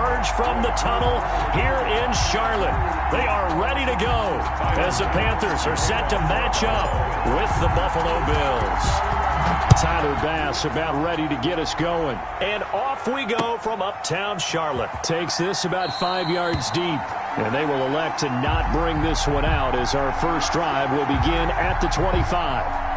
emerge from the tunnel here in Charlotte. They are ready to go as the Panthers are set to match up with the Buffalo Bills. Tyler Bass about ready to get us going. And off we go from uptown Charlotte. Takes this about 5 yards deep. And they will elect to not bring this one out as our first drive will begin at the 25.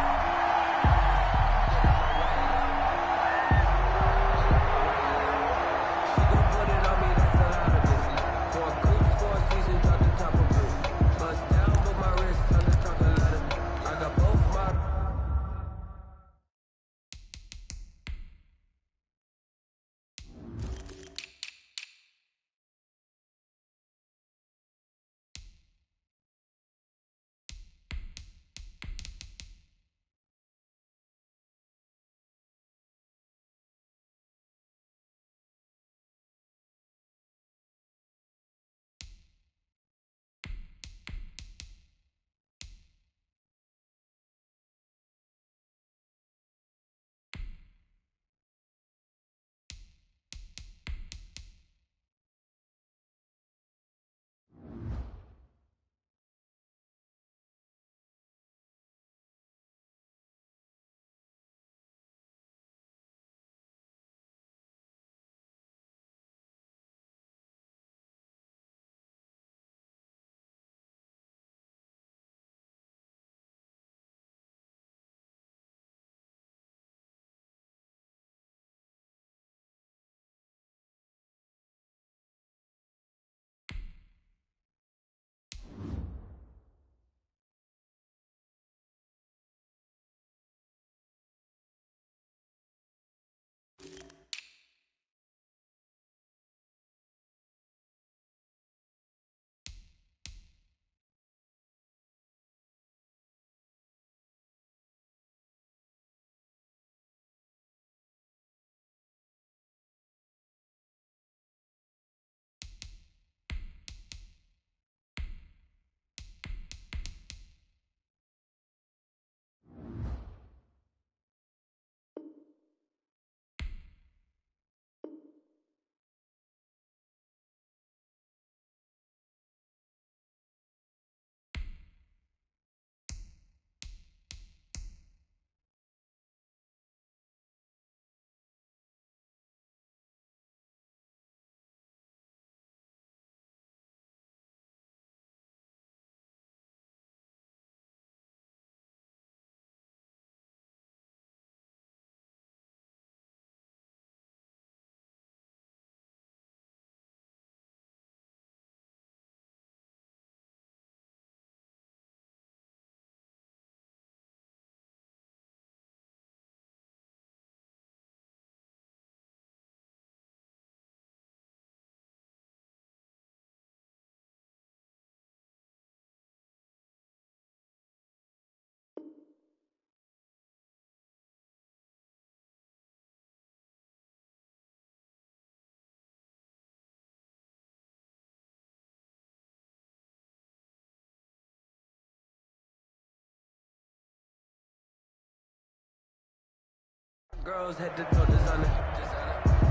Girls head to toe designer,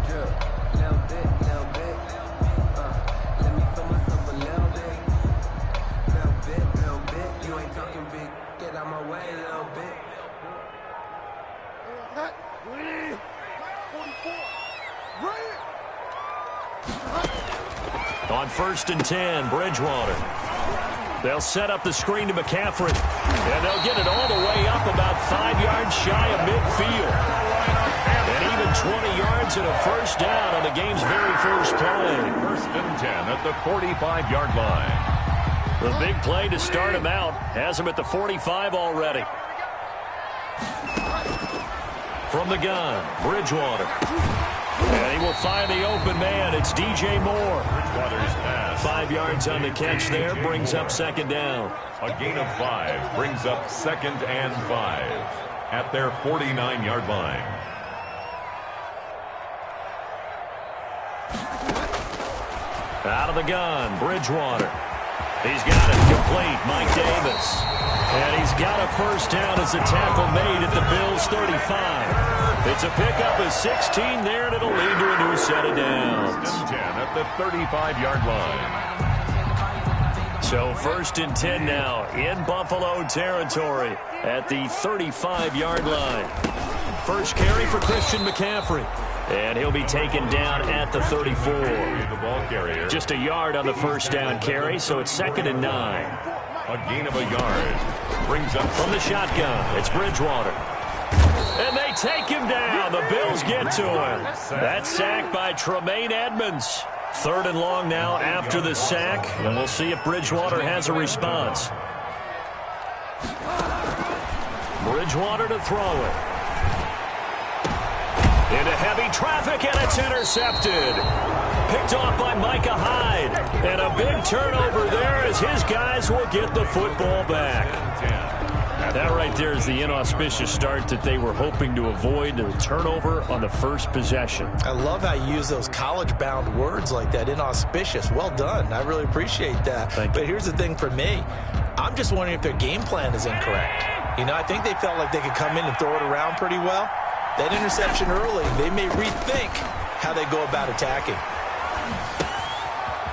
drill, little bit, let me feel myself a little bit, you ain't talking big, get out my way a little bit. 44, on 1st and 10, Bridgewater. They'll set up the screen to McCaffrey, and they'll get it all the way up about 5 yards shy of midfield. And even 20 yards and a first down on the game's very first play. 1st and 10 at the 45-yard line. The big play to start him out has him at the 45 already. From the gun, Bridgewater. And he will find the open man. It's DJ Moore. Bridgewater's pass. 5 yards on the catch there, brings up 2nd down. A gain of 5 brings up 2nd and 5 at their 49-yard line. Out of the gun, Bridgewater. He's got it complete, Mike Davis. And he's got a first down as a tackle made at the Bills' 35. It's a pickup of 16 there, and it'll lead to a new set of downs. 10 at the 35-yard line. So 1st and 10 now in Buffalo territory at the 35-yard line. First carry for Christian McCaffrey. And he'll be taken down at the 34. The ball carrier. Just a yard on the first down carry, so it's 2nd and 9. A gain of a yard. Brings up from the shotgun. It's Bridgewater. And they take him down. The Bills get to him. That's sacked by Tremaine Edmonds. 3rd and long now after the sack. And we'll see if Bridgewater has a response. Bridgewater to throw it. Into heavy traffic, and it's intercepted. Picked off by Micah Hyde. And a big turnover there as his guys will get the football back. That right there is the inauspicious start that they were hoping to avoid, a turnover on the first possession. I love how you use those college-bound words like that, inauspicious. Well done. I really appreciate that. But here's the thing for me. I'm just wondering if their game plan is incorrect. You know, I think they felt like they could come in and throw it around pretty well. That interception early, they may rethink how they go about attacking.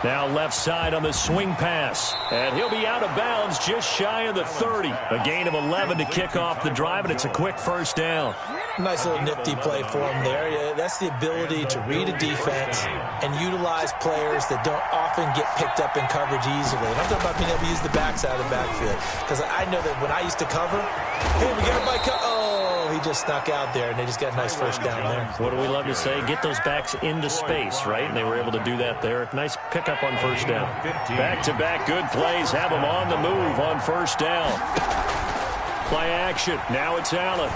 Now left side on the swing pass. And he'll be out of bounds just shy of the 30. A gain of 11 to kick off the drive, and it's a quick first down. Nice little nifty play for him there. Yeah, that's the ability to read a defense and utilize players that don't often get picked up in coverage easily. And I'm talking about being able to use the backside of the backfield. Because I know that when I used to cover, hey, we got everybody he just snuck out there, and they just got a nice first down there. What do we love to say? Get those backs into space, right? And they were able to do that there. Nice pickup on first down. Back-to-back good plays have them on the move on first down. Play action. Now it's Allen.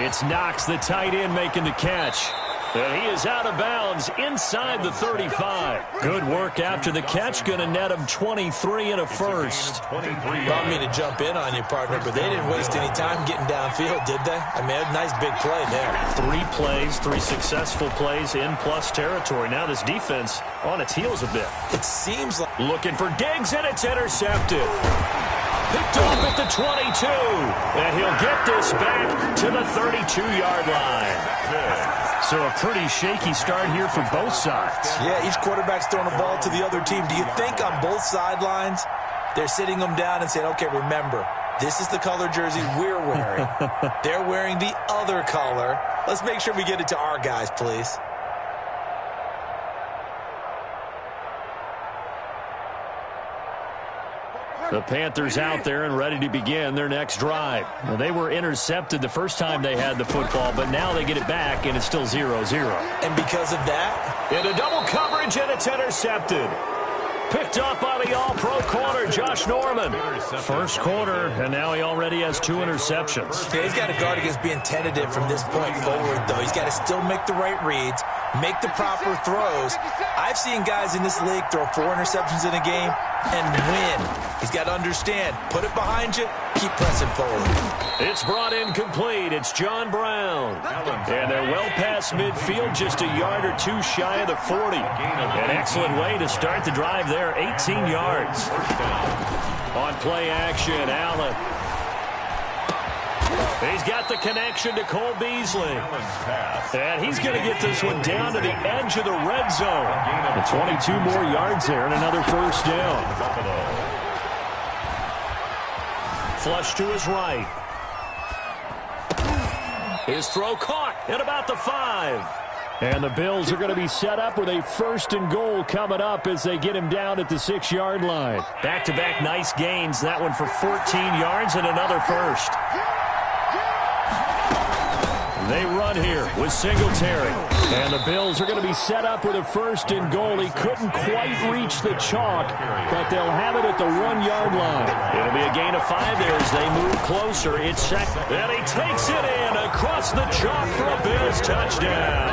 It's Knox, the tight end, making the catch. And he is out of bounds inside the 35. Good work after the catch. Going to net him 23 and a first. Brought me to jump in on you, partner, but they didn't waste any time getting downfield, did they? I mean, a nice big play there. 3 plays, 3 successful plays in plus territory. Now this defense on its heels a bit. It seems like... Looking for Diggs, and it's intercepted. Picked off at the 22. And he'll get this back to the 32-yard line. So a pretty shaky start here for both sides. Yeah, each quarterback's throwing a ball to the other team. Do you think on both sidelines they're sitting them down and saying, okay, remember, this is the color jersey we're wearing. They're wearing the other color. Let's make sure we get it to our guys, please. The Panthers out there and ready to begin their next drive. Well, they were intercepted the first time they had the football, but now they get it back, and it's still 0-0. And because of that? Into double coverage, and it's intercepted. Picked up by the all-pro corner, Josh Norman. First quarter, and now he already has 2 interceptions. Yeah, he's got to guard against being tentative from this point forward, though. He's got to still make the right reads, make the proper throws. I've seen guys in this league throw 4 interceptions in a game and win. He's got to understand, put it behind you, keep pressing forward. It's brought in complete. It's John Brown. And they're well past midfield, just a yard or 2 shy of the 40. An excellent way to start the drive there, 18 yards. On play action, Allen. He's got the connection to Cole Beasley. And he's going to get this one down to the edge of the red zone. And 22 more yards there and another first down. Flush to his right. His throw caught at about the 5. And the Bills are going to be set up with a 1st and goal coming up as they get him down at the 6-yard line. Back-to-back nice gains. That one for 14 yards and another first. They run here with Singletary. And the Bills are going to be set up with a 1st and goal. He couldn't quite reach the chalk, but they'll have it at the 1-yard line. It'll be a gain of 5 there as they move closer. It's second. And he takes it in across the chalk for a Bills touchdown.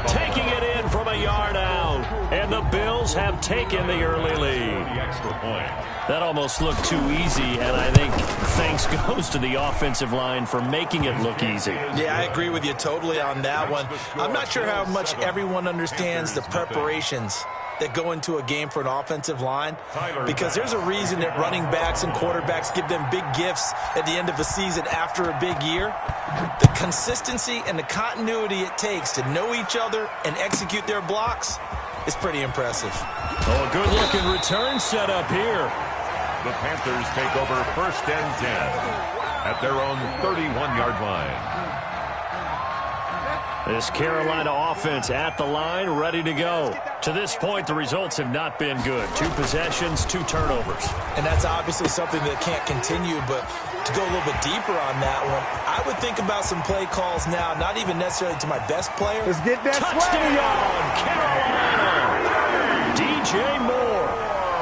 Taking it in from a yard out. And the Bills have taken the early lead. That almost looked too easy, and I think thanks goes to the offensive line for making it look easy. Yeah, I agree with you totally on that one. I'm not sure how much everyone understands the preparations that go into a game for an offensive line, because there's a reason that running backs and quarterbacks give them big gifts at the end of a season after a big year. The consistency and the continuity it takes to know each other and execute their blocks is pretty impressive. Oh, a good-looking return set up here. The Panthers take over 1st and 10 at their own 31-yard line. This Carolina offense at the line, ready to go. To this point, the results have not been good. 2 possessions, 2 turnovers. And that's obviously something that can't continue, but to go a little bit deeper on that one, I would think about some play calls now, not even necessarily to my best player. Let's get that Touchdown, Carolina! DJ Moore,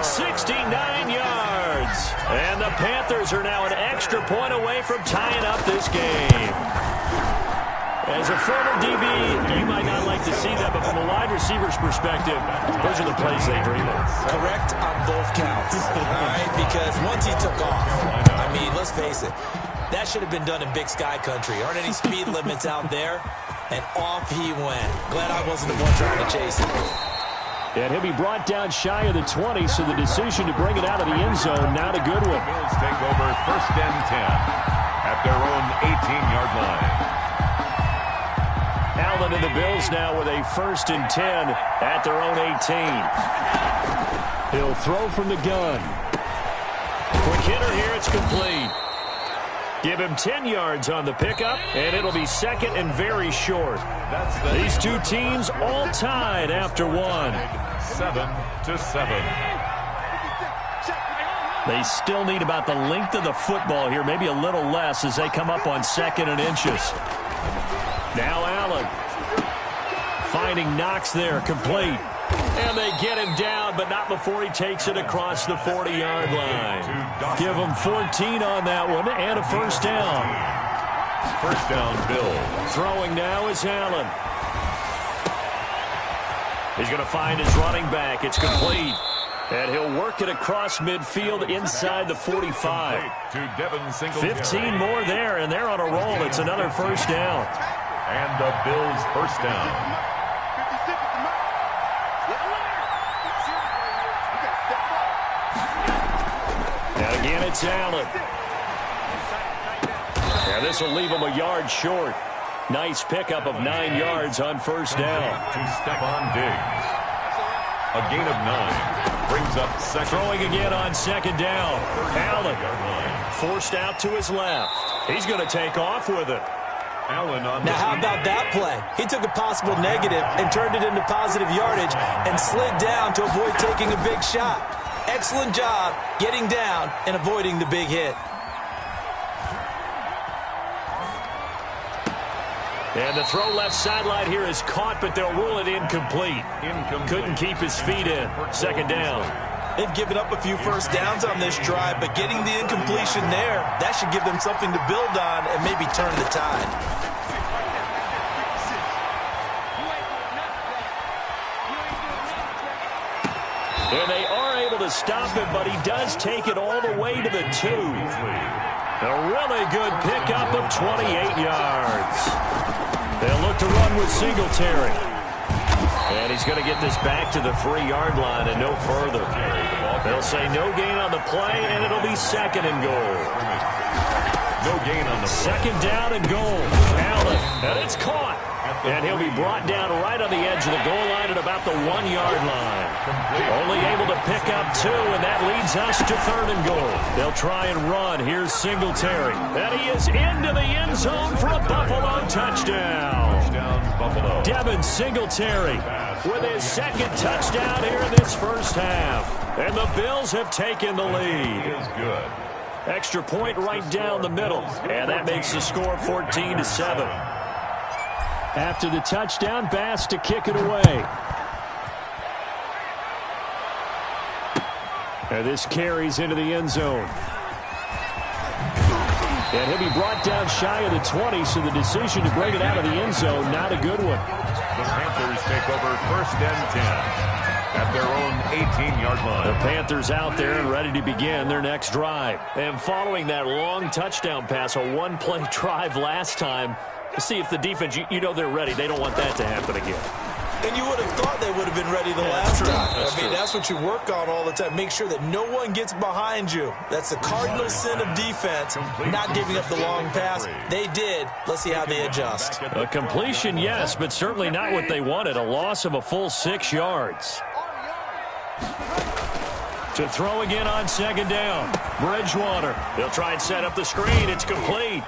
69 yards. And the Panthers are now an extra point away from tying up this game. As a former DB, you might not like to see that, but from a wide receiver's perspective, those are the plays they dream of. Correct on both counts, all right? Because once he took off, I mean, let's face it, that should have been done in Big Sky country. Aren't any speed limits out there? And off he went. Glad I wasn't the one trying to chase it. And he'll be brought down shy of the 20, so the decision to bring it out of the end zone, not a good one. The Bills take over 1st and 10 at their own 18-yard line. Allen and the Bills now with a 1st and 10 at their own 18. He'll throw from the gun. Quick hitter here, it's complete. Give him 10 yards on the pickup, and it'll be 2nd and very short. These 2 teams all tied after 1. 7-7. They still need about the length of the football here, maybe a little less as they come up on 2nd and inches. Now Allen finding Knox there, complete. And they get him down, but not before he takes it across the 40-yard line. Give him 14 on that one and a 1st down. 1st down, Bills. Throwing now is Allen. He's going to find his running back. It's complete. And he'll work it across midfield inside the 45. 15 more there, and they're on a roll. It's another 1st down. And the Bills' 1st down. And again, it's Allen. And this will leave him a yard short. Nice pickup of 9 yards on 1st down. To Stephon Diggs. A gain of 9. Brings up 2nd. Throwing again on 2nd down. Allen forced out to his left. He's going to take off with it. Allen on now, how about that play? He took a possible negative and turned it into positive yardage and slid down to avoid taking a big shot. Excellent job getting down and avoiding the big hit. And the throw left sideline here is caught, but they'll rule it incomplete. Couldn't keep his feet in. 2nd down. They've given up a few 1st downs on this drive, but getting the incompletion there, that should give them something to build on and maybe turn the tide. And they are able to stop him, but he does take it all the way to the 2. A really good pickup of 28 yards. They'll look to run with Singletary. And he's going to get this back to the 3-yard line and no further. They'll say no gain on the play, and it'll be 2nd and goal. No gain on the play. 2nd down and goal. Allen, and it's caught. And he'll be brought down right on the edge of the goal line at about the 1-yard line. Only able to pick up 2, and that leads us to 3rd and goal. They'll try and run. Here's Singletary. And he is into the end zone for a Buffalo touchdown. Buffalo. Devin Singletary with his 2nd touchdown here in this 1st half. And the Bills have taken the lead. He is good. Extra point right down the middle. And that makes the score 14-7. After the touchdown, Bass to kick it away. And this carries into the end zone. And he'll be brought down shy of the 20, so the decision to bring it out of the end zone, not a good one. The Panthers take over 1st and 10 at their own 18-yard line. The Panthers out there and ready to begin their next drive. And following that long touchdown pass, a one-play drive last time, see if the defense, you know they're ready. They don't want that to happen again. And you would have thought they would have been ready the last time. That's what you work on all the time. Make sure that no one gets behind you. That's the cardinal sin of defense, not giving up the long pass. They did. Let's see how they adjust. A completion, yes, but certainly not what they wanted. A loss of a full 6 yards. To throw again on second down. Bridgewater. They'll try and set up the screen. It's complete.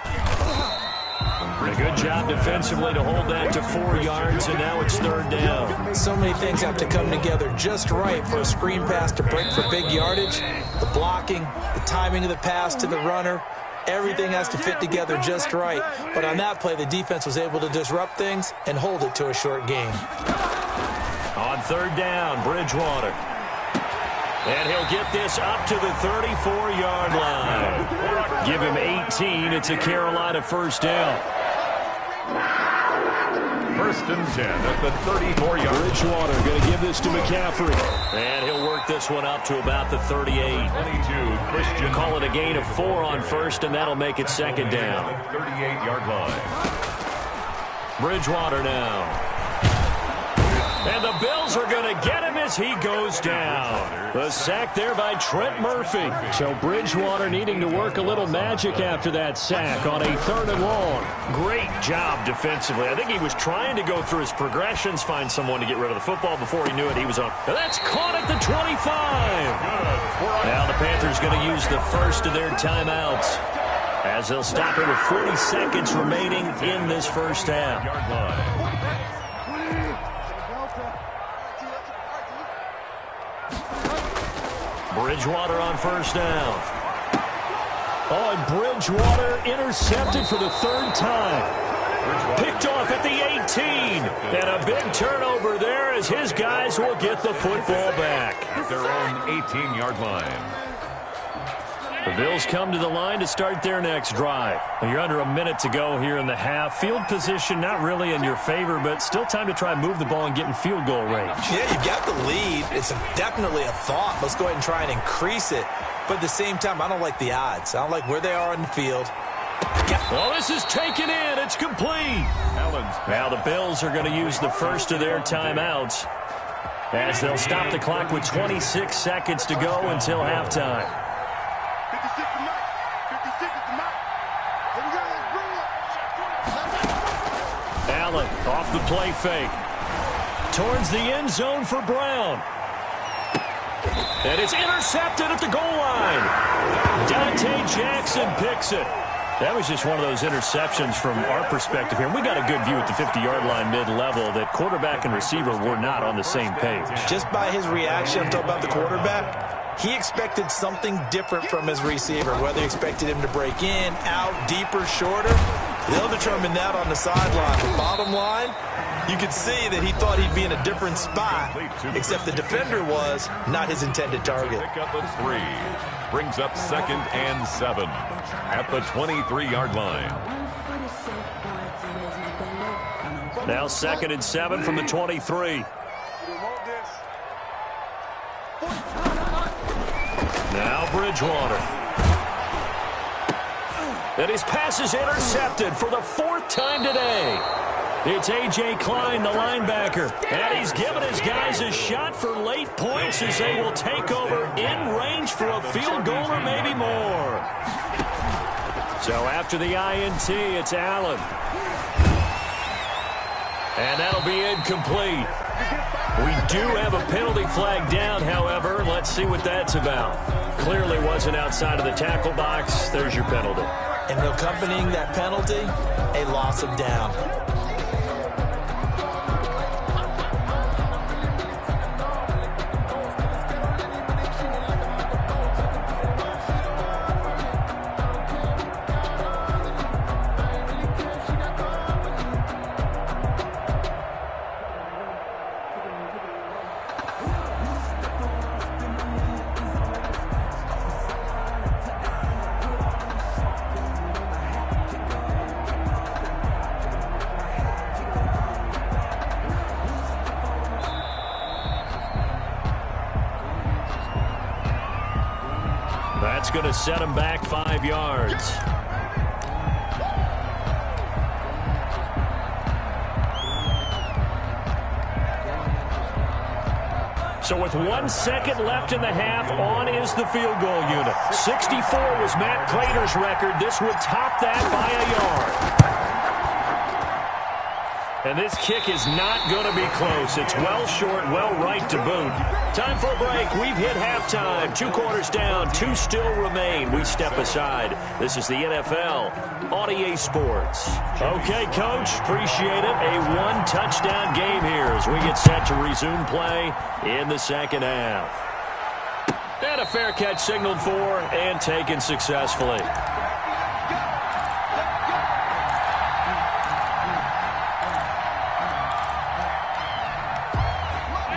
A good job defensively to hold that to 4 yards, and now it's third down. So many things have to come together just right for a screen pass to break for big yardage. The blocking, the timing of the pass to the runner, everything has to fit together just right. But on that play, the defense was able to disrupt things and hold it to a short gain. On third down, Bridgewater. And he'll get this up to the 34-yard line. Give him 18. It's a Carolina first down. First and 10 at the 34-yard. Bridgewater going to give this to McCaffrey. And he'll work this one up to about the 38. 22, Christian. Call it a gain of 4 on first, and that'll make it second down. 38-yard line. Bridgewater now. And the Bills are going to get him as he goes down. The sack there by Trent Murphy. So Bridgewater needing to work a little magic after that sack on a third and long. Great job defensively. I think he was trying to go through his progressions, find someone to get rid of the football. Before he knew it, he was on. That's caught at the 25. Now the Panthers going to use the first of their timeouts, as they'll stop it with 40 seconds remaining in this first half. Bridgewater on first down. Oh, and Bridgewater intercepted for the third time. Picked off at the 18. And a big turnover there as his guys will get the football back. At their own 18-yard line. The Bills come to the line to start their next drive. You're under a minute to go here in the half. Field position not really in your favor, but still time to try and move the ball and get in field goal range. Yeah, you've got the lead. It's definitely a thought. Let's go ahead and try and increase it. But at the same time, I don't like the odds. I don't like where they are on the field. Well, this is taken in. It's complete. Now the Bills are going to use the first of their timeouts, as they'll stop the clock with 26 seconds to go until halftime. Allen off the play fake. Towards the end zone for Brown. And it's intercepted at the goal line. Dante Jackson picks it. That was just one of those interceptions from our perspective here. We got a good view at the 50-yard line mid-level that quarterback and receiver were not on the same page. Just by his reaction, I'm talking about the quarterback, he expected something different from his receiver, whether he expected him to break in, out, deeper, shorter. They'll determine that on the sideline. The bottom line, you could see that he thought he'd be in a different spot, except the defender was not his intended target. Pick up a 3. Brings up 2nd and 7 at the 23-yard line. Now 2nd and 7 from the 23. Now Bridgewater. And his pass is intercepted for the 4th time today. It's A.J. Klein, the linebacker. And he's given his guys a shot for late points as they will take over in range for a field goal or maybe more. So after the INT, it's Allen. And that'll be incomplete. We do have a penalty flag down, however. Let's see what that's about. Clearly wasn't outside of the tackle box. There's your penalty. And accompanying that penalty, a loss of down. That's going to set him back 5 yards. So with 1 second left in the half, on is the field goal unit. 64 was Matt Prater's record. This would top that by a yard. And this kick is not going to be close. It's well short, well right to boot. Time for a break. We've hit halftime. 2 quarters down, 2 still remain. We step aside. This is the NFL on EA Sports. Okay, Coach, appreciate it. A 1-touchdown game here as we get set to resume play in the second half. And a fair catch signaled for and taken successfully.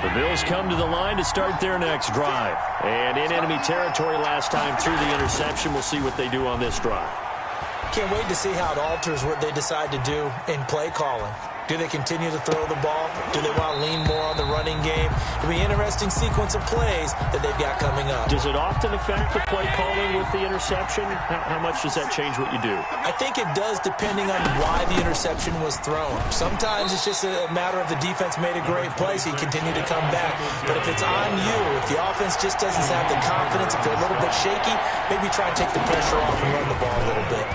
The Bills come to the line to start their next drive. And in enemy territory last time through the interception. We'll see what they do on this drive. Can't wait to see how it alters what they decide to do in play calling. Do they continue to throw the ball? Do they want to lean more on the running game? It'll be an interesting sequence of plays that they've got coming up. Does it often affect the play calling with the interception? How much does that change what you do? I think it does depending on why the interception was thrown. Sometimes it's just a matter of the defense made a great play, so you continue to come back. But if it's on you, if the offense just doesn't have the confidence, if they're a little bit shaky, maybe try and take the pressure off and run the ball a little bit.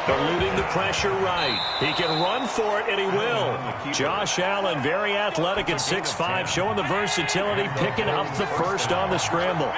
Eluding the pressure right. He can run for it, and he will. Josh Allen, very athletic at 6'5", showing the versatility, picking up the first on the scramble.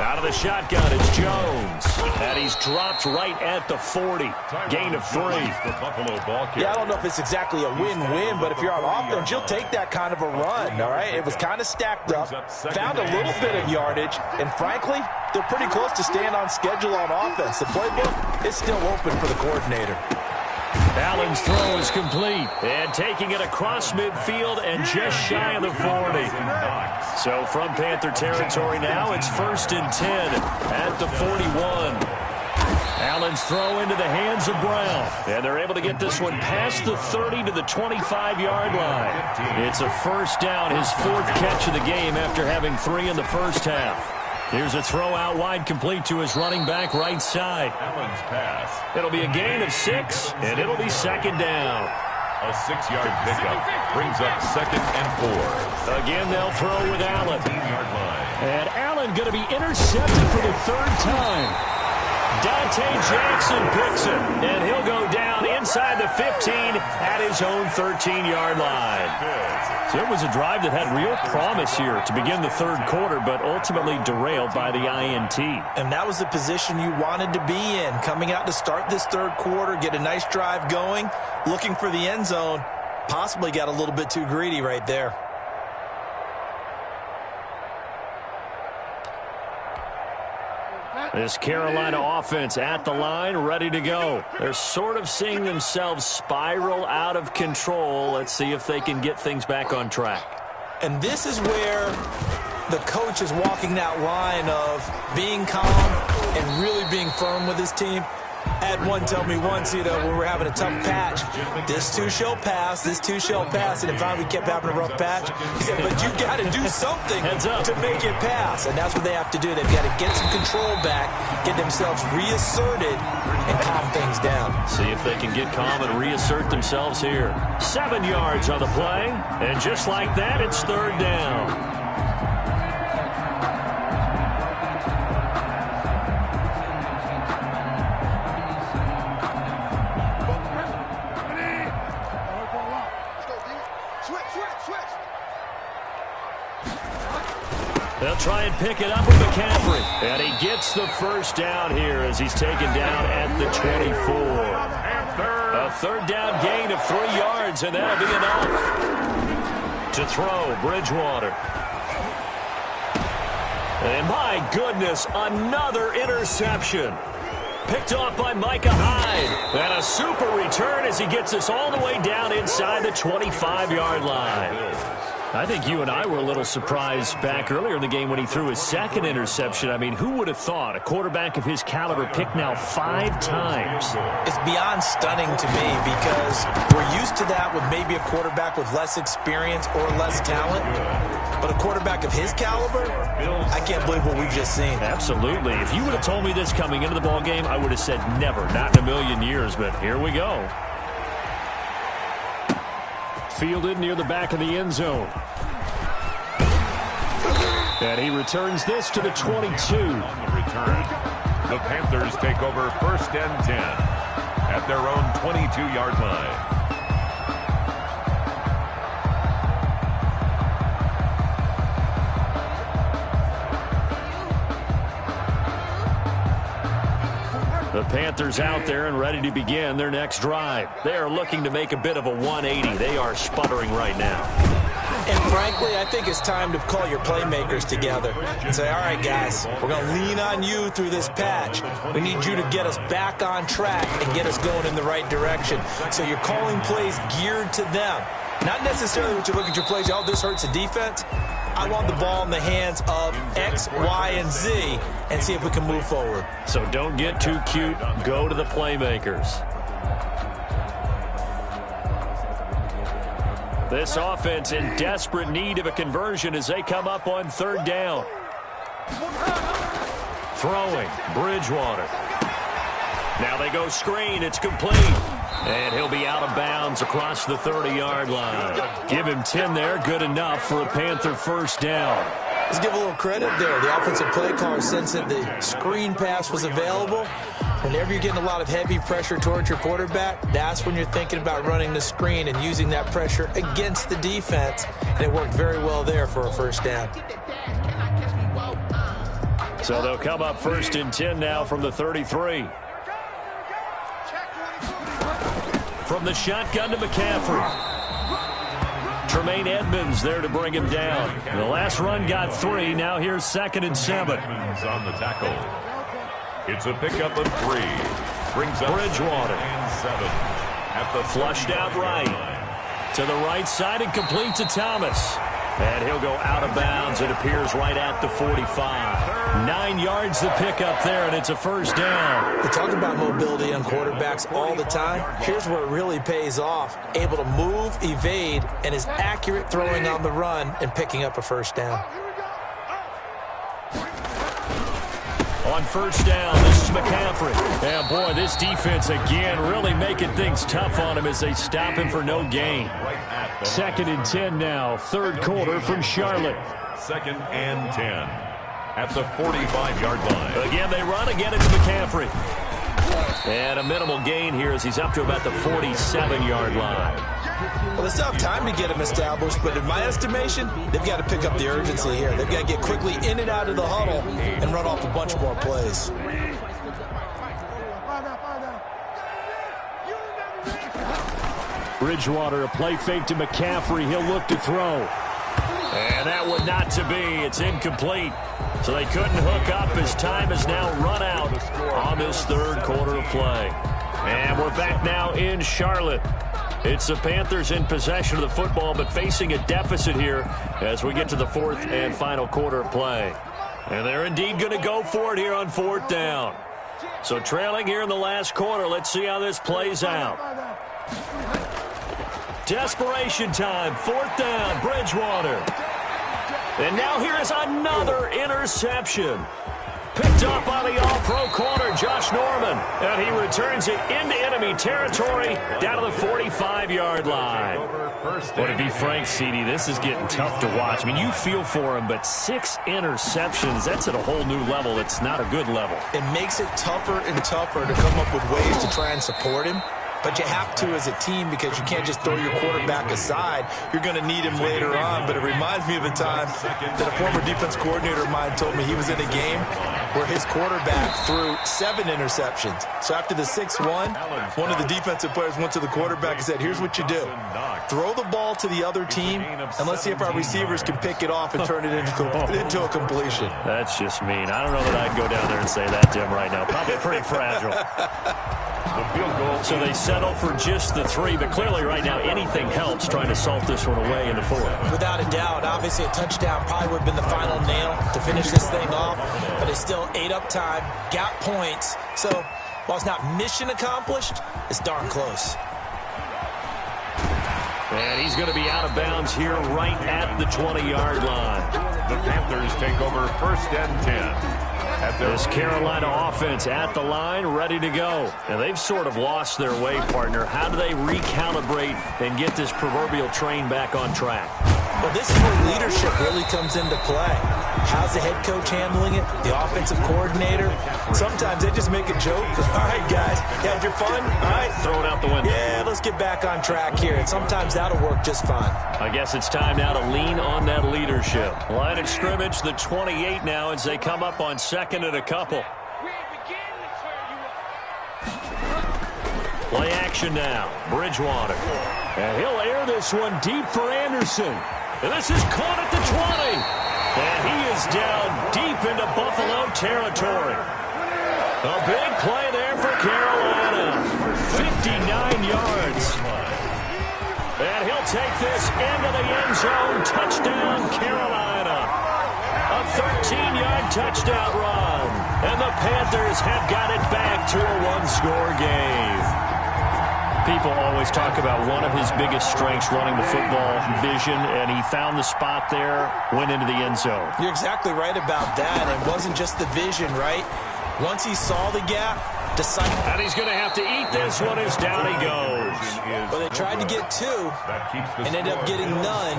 Out of the shotgun, it's Jones. And he's dropped right at the 40. Gain of 3. Yeah, I don't know if it's exactly a win-win, but if you're on offense, you'll take that kind of a run, all right? It was kind of stacked up, found a little bit of yardage, and frankly, they're pretty close to staying on schedule on offense. The playbook is still open for the coordinator. Allen's throw is complete. And taking it across midfield and just shy of the 40. So from Panther territory now, it's 1st and 10 at the 41. Allen's throw into the hands of Brown. And they're able to get this one past the 30 to the 25-yard line. It's a first down, his 4th catch of the game after having 3 in the first half. Here's a throw out wide, complete to his running back right side. Allen's pass. It'll be a gain of 6, and it'll be 2nd down. A 6-yard pickup brings up 2nd and 4. Again, they'll throw with Allen. 15-yard line. And Allen going to be intercepted for the 3rd time. Dante Jackson picks it, and he'll go down inside the 15 at his own 13-yard line. So it was a drive that had real promise here to begin the 3rd quarter, but ultimately derailed by the INT. And that was the position you wanted to be in, coming out to start this 3rd quarter, get a nice drive going, looking for the end zone, possibly got a little bit too greedy right there. This Carolina offense at the line, ready to go. They're sort of seeing themselves spiral out of control. Let's see if they can get things back on track. And this is where the coach is walking that line of being calm and really being firm with his team. I had one tell me once, when we were having a tough patch, this too shall pass, this too shall pass, and finally we kept having a rough patch. He said, but you got to do something to make it pass, and that's what they have to do. They've got to get some control back, get themselves reasserted, and calm things down. See if they can get calm and reassert themselves here. 7 yards on the play, and just like that, it's 3rd down. They'll try and pick it up with McCaffrey. And he gets the first down here as he's taken down at the 24. A 3rd down gain of 3 yards, and that'll be enough to throw Bridgewater. And my goodness, another interception. Picked off by Micah Hyde. And a super return as he gets us all the way down inside the 25-yard line. I think you and I were a little surprised back earlier in the game when he threw his 2nd interception. I mean, who would have thought a quarterback of his caliber picked now 5 times? It's beyond stunning to me because we're used to that with maybe a quarterback with less experience or less talent. But a quarterback of his caliber, I can't believe what we've just seen. Absolutely. If you would have told me this coming into the ball game, I would have said never, not in a million years. But here we go. fielded near the back of the end zone. And he returns this to the 22. On the return, the Panthers take over 1st and 10 at their own 22-yard line. The Panthers out there and ready to begin their next drive. They are looking to make a bit of a 180. They are sputtering right now. And frankly, I think it's time to call your playmakers together and say, all right, guys, we're going to lean on you through this patch. We need you to get us back on track and get us going in the right direction. So you're calling plays geared to them. Not necessarily when you look at your plays, oh, this hurts the defense. I want the ball in the hands of X, Y, and Z and see if we can move forward. So don't get too cute. Go to the playmakers. This offense in desperate need of a conversion as they come up on 3rd down. Throwing, Bridgewater. Now they go screen. It's complete. And he'll be out of bounds across the 30-yard line. Give him 10 there. Good enough for a Panther 1st down. Let's give a little credit there. The offensive play caller sensed that the screen pass was available. Whenever you're getting a lot of heavy pressure towards your quarterback, that's when you're thinking about running the screen and using that pressure against the defense. And it worked very well there for a 1st down. So they'll come up 1st and 10 now from the 33. From the shotgun to McCaffrey. Tremaine Edmonds there to bring him down. The last run got 3. Now here's 2nd and 7. Edmonds on the tackle. It's a pickup of 3. Brings up Bridgewater. 2nd and 7 at the Flushed out right. To the right side and complete to Thomas. And he'll go out of bounds. It appears right at the 45. 9 yards to pick up there, and it's a 1st down. We talk about mobility on quarterbacks all the time. Here's where it really pays off. Able to move, evade, and is accurate throwing on the run and picking up a 1st down. On 1st down, this is McCaffrey. And boy, this defense again really making things tough on him as they stop him for no gain. 2nd and 10 now, 3rd quarter from Charlotte. 2nd and 10 at the 45-yard line. Again, they run. Again, it's McCaffrey. And a minimal gain here as he's up to about the 47-yard line. Well, they still have time to get him established, but in my estimation, they've got to pick up the urgency here. They've got to get quickly in and out of the huddle and run off a bunch more plays. Bridgewater, a play fake to McCaffrey. He'll look to throw. And that one not to be. It's incomplete. So they couldn't hook up as time has now run out on this 3rd quarter of play. And we're back now in Charlotte. It's the Panthers in possession of the football, but facing a deficit here as we get to the 4th and final quarter of play. And they're indeed going to go for it here on 4th down. So trailing here in the last quarter. Let's see how this plays out. Desperation time. 4th down. Bridgewater. And now here is another interception. Picked up by the all-pro corner, Josh Norman. And he returns it into enemy territory down to the 45-yard line. Well, to be frank, CD, this is getting tough to watch. I mean, you feel for him, but 6 interceptions, that's at a whole new level. It's not a good level. It makes it tougher and tougher to come up with ways to try and support him. But you have to as a team because you can't just throw your quarterback aside. You're going to need him later on. But it reminds me of a time that a former defense coordinator of mine told me he was in a game where his quarterback threw 7 interceptions. So after the 6th one of the defensive players went to the quarterback and said, here's what you do. Throw the ball to the other team, and let's see if our receivers can pick it off and turn it into a completion. That's just mean. I don't know that I'd go down there and say that to him right now. Probably pretty fragile. So they settle for just the 3, but clearly right now anything helps trying to salt this one away in the 4th. Without a doubt, obviously a touchdown probably would have been the final nail to finish this thing off, but it's still ate up time, got points. So while it's not mission accomplished, it's darn close. And he's going to be out of bounds here right at the 20-yard line. The Panthers take over 1st and 10 This Carolina offense at the line, ready to go. And they've sort of lost their way, partner. How do they recalibrate and get this proverbial train back on track? Well, this is where leadership really comes into play. How's the head coach handling it? The offensive coordinator? Sometimes they just make a joke because, all right, guys, you had your fun? All right. Throw it out the window. Yeah, let's get back on track here. And sometimes that'll work just fine. I guess it's time now to lean on that leadership. Line of scrimmage, the 28 now as they come up on second and a couple. Play action now. Bridgewater. And he'll air this one deep for Anderson. And this is caught at the 20. And he is down deep into Buffalo territory. A big play there for Carolina. 59 yards. And he'll take this into the end zone. Touchdown, Carolina. A 13-yard touchdown run. And the Panthers have got it back to a one-score game. People always talk about one of his biggest strengths, running the football, vision, and he found the spot there, went into the end zone. You're exactly right about that. It wasn't just the vision, right? Once he saw the gap, decided. And he's going to have to eat this one as down he goes. Well, they tried to get two and ended up getting none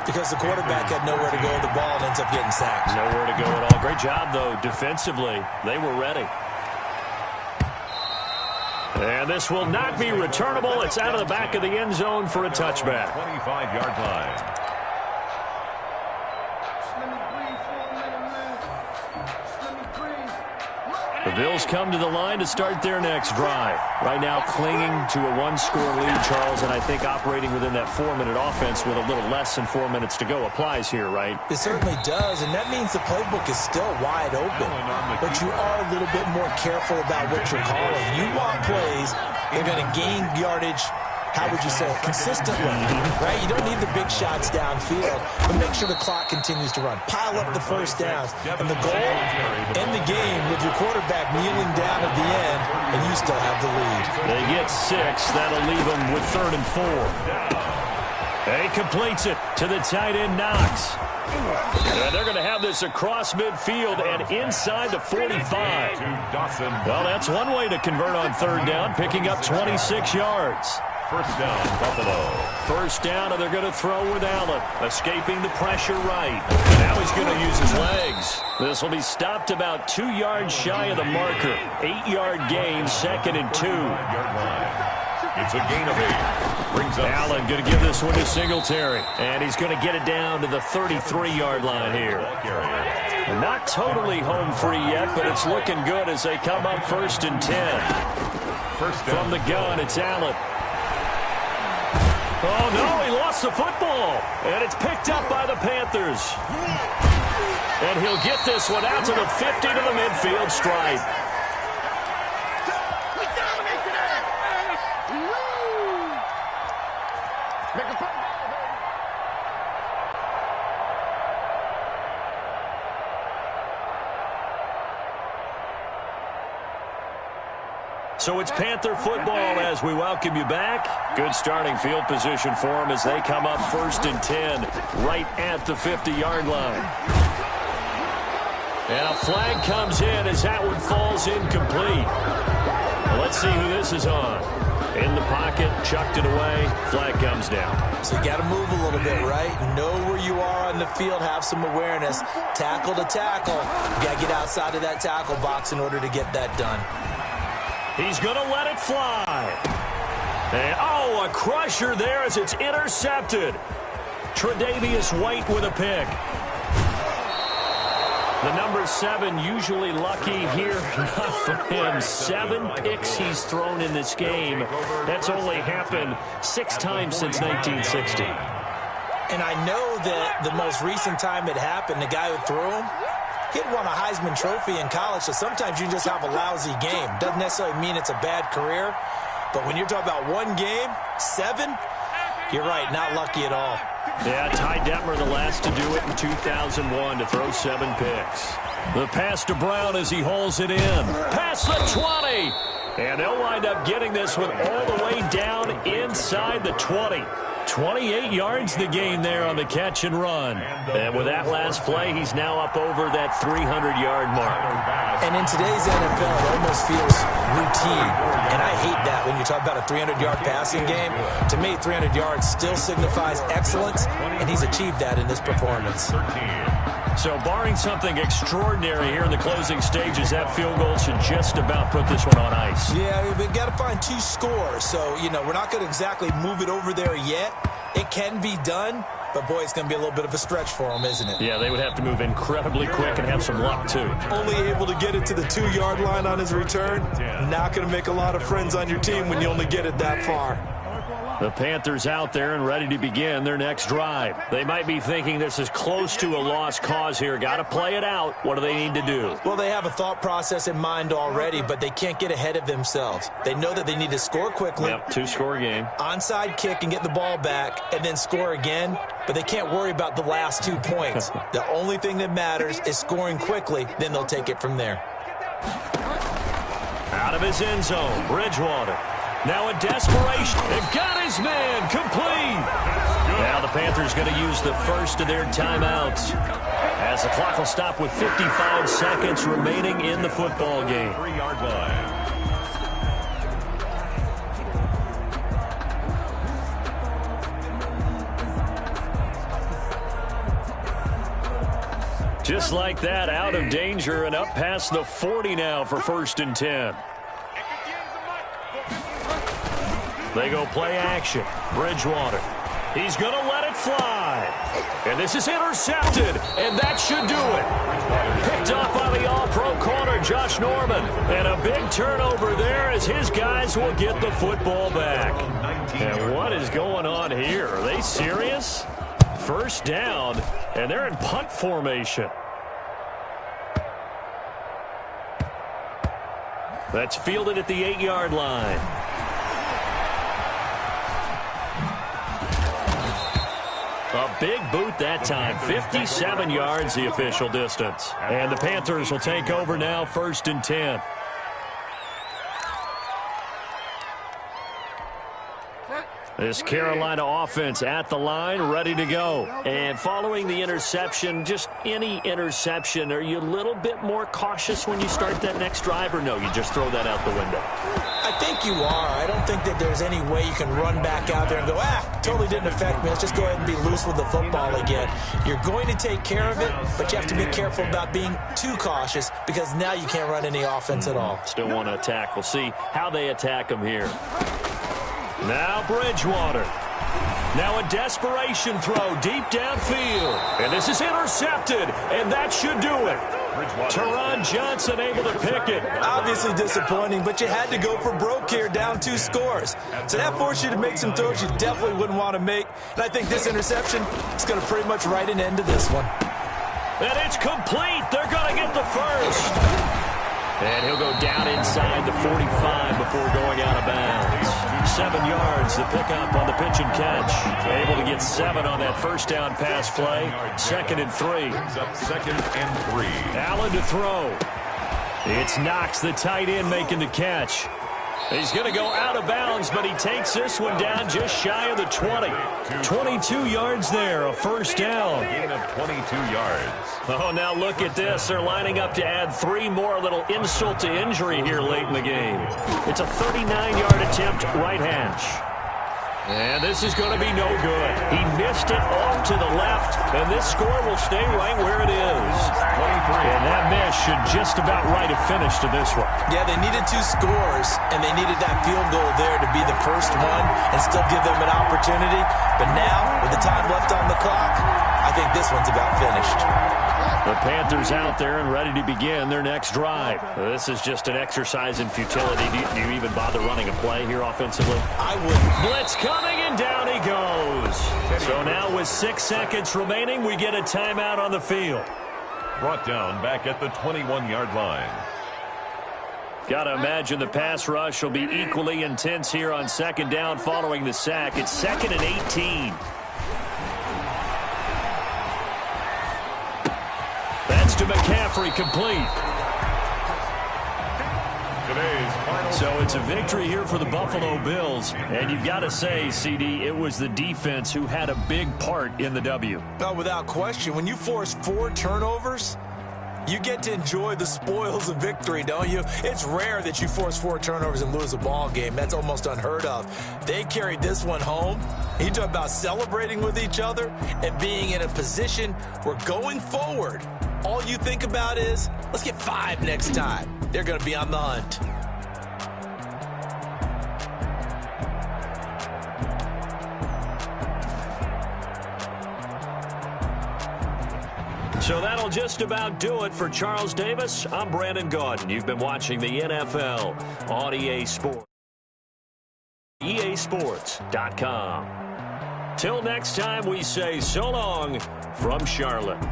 because the quarterback had nowhere to go with the ball and ends up getting sacked. Nowhere to go at all. Great job, though, defensively. They were ready. And this will not be returnable. It's out of the back of the end zone for a touchback. 25-yard line. The Bills come to the line to start their next drive. Right now clinging to a one-score lead, Charles, and I think operating within that 4-minute offense with a little less than 4 minutes to go applies here, right? It certainly does, and that means the playbook is still wide open. But you are a little bit more careful about what you're calling. You want plays that are going to gain yardage, how would you say it, consistently, right? You don't need the big shots downfield, but make sure the clock continues to run. Pile up the first downs. And the goal, end the game with your quarterback kneeling down at the end, and you still have the lead. They get 6. That'll leave them with 3rd and 4. He completes it to the tight end, Knox. And they're going to have this across midfield and inside the 45. Well, that's one way to convert on 3rd down, picking up 26 yards. First down, Buffalo. First down, and they're going to throw with Allen. Escaping the pressure right. And now he's going to use his legs. This will be stopped about 2 yards shy of the marker. 8-yard gain, 2nd and 2. It's a gain of 8. Brings up Allen going to give this one to Singletary. And he's going to get it down to the 33-yard line here. And not totally home free yet, but it's looking good as they come up 1st and 10. First down. From the gun, it's Allen. Oh, no, he lost the football. And it's picked up by the Panthers. And he'll get this one out to the 50 to the midfield stripe. So it's Panther football as we welcome you back. Good starting field position for them as they come up 1st and 10 right at the 50-yard line. And a flag comes in as that one falls incomplete. Well, let's see who this is on. In the pocket, chucked it away, flag comes down. So you got to move a little bit, right? Know where you are on the field, have some awareness. Tackle to tackle. You got to get outside of that tackle box in order to get that done. He's going to let it fly. And, oh, a crusher there as it's intercepted. Tre'Davious White with a pick. The number 7 usually lucky here. Not for him. 7 picks he's thrown in this game. That's only happened 6 times since 1960. And I know that the most recent time it happened, the guy who threw him, he'd won a Heisman Trophy in college, so sometimes you just have a lousy game. Doesn't necessarily mean it's a bad career, but when you're talking about one game, 7, you're right, not lucky at all. Yeah, Ty Detmer the last to do it in 2001 to throw 7 picks. The pass to Brown as he hauls it in. Past the 20. And they'll wind up getting this one all the way down inside the 20. 28 yards the gain there on the catch and run. And with that last play, he's now up over that 300-yard mark. And in today's NFL, it almost feels routine. And I hate that when you talk about a 300-yard passing game. To me, 300 yards still signifies excellence, and he's achieved that in this performance. So barring something extraordinary here in the closing stages, that field goal should just about put this one on ice. Yeah, we've got to find 2 scores. So, we're not going to exactly move it over there yet. It can be done, but, boy, it's going to be a little bit of a stretch for them, isn't it? Yeah, they would have to move incredibly quick and have some luck, too. Only able to get it to the 2-yard line on his return. Not going to make a lot of friends on your team when you only get it that far. The Panthers out there and ready to begin their next drive. They might be thinking this is close to a lost cause here. Got to play it out. What do they need to do? Well, they have a thought process in mind already, but they can't get ahead of themselves. They know that they need to score quickly. Yep, 2-score game. Onside kick and get the ball back and then score again, but they can't worry about the last 2 points. The only thing that matters is scoring quickly, then they'll take it from there. Out of his end zone, Bridgewater. Now a desperation. They've got his man complete. Now the Panthers going to use the first of their timeouts as the clock will stop with 55 seconds remaining in the football game. 3-yard line. Just like that, out of danger and up past the 40 now for 1st and 10. They go play action. Bridgewater. He's going to let it fly. And this is intercepted, and that should do it. Picked off by the all-pro corner, Josh Norman. And a big turnover there as his guys will get the football back. And what is going on here? Are they serious? 1st down, and they're in punt formation. That's fielded at the 8-yard line. A big boot that time. 57 yards the official distance. And the Panthers will take over now, 1st and 10. This Carolina offense at the line, ready to go. And following the interception, just any interception, are you a little bit more cautious when you start that next drive, or no, you just throw that out the window? I think you are. I don't think that there's any way you can run back out there and go, totally didn't affect me. Let's just go ahead and be loose with the football again. You're going to take care of it, but you have to be careful about being too cautious because now you can't run any offense at all. Still want to attack. We'll see how they attack them here. Now Bridgewater. Now a desperation throw deep downfield. And this is intercepted, and that should do it. Teron Johnson able to pick it. Obviously disappointing, but you had to go for broke here, down 2 scores. So that forced you to make some throws you definitely wouldn't want to make. And I think this interception is going to pretty much write an end to this one. And it's complete. They're going to get the first. And he'll go down inside the 45 before going out of bounds. 7 yards, the pickup on the pitch and catch. Able to get 7 on that 1st down pass play. 2nd and 3. 2nd and 3. Allen to throw. It's Knox, the tight end, making the catch. He's going to go out of bounds, but he takes this one down just shy of the 20. 22 yards there, a 1st down. Gain of 22 yards. Oh, now look at this. They're lining up to add 3 more, little insult to injury here late in the game. It's a 39-yard attempt, right hash. And this is going to be no good. He missed it off to the left, and this score will stay right where it is. 23. And that miss should just about write a finish to this one. Yeah, they needed 2 scores, and they needed that field goal there to be the first one and still give them an opportunity. But now, with the time left on the clock, I think this one's about finished. The Panthers out there and ready to begin their next drive. This is just an exercise in futility. Do you even bother running a play here offensively? I wouldn't. Blitz coming, and down he goes. So now with 6 seconds remaining, we get a timeout on the field. Brought down back at the 21-yard line. Got to imagine the pass rush will be equally intense here on 2nd down following the sack. It's 2nd and 18. That's to McCaffrey, complete. today's final. So it's a victory here for the Buffalo Bills. And you've got to say, CD, it was the defense who had a big part in the W. No, without question. When you force 4 turnovers, you get to enjoy the spoils of victory, don't you? It's rare that you force 4 turnovers and lose a ball game. That's almost unheard of. They carried this one home. You talk about celebrating with each other and being in a position where going forward, all you think about is, let's get 5 next time. They're going to be on the hunt. So that'll just about do it for Charles Davis. I'm Brandon Gaudin. You've been watching the NFL on EA Sports. EASports.com. Till next time, we say so long from Charlotte.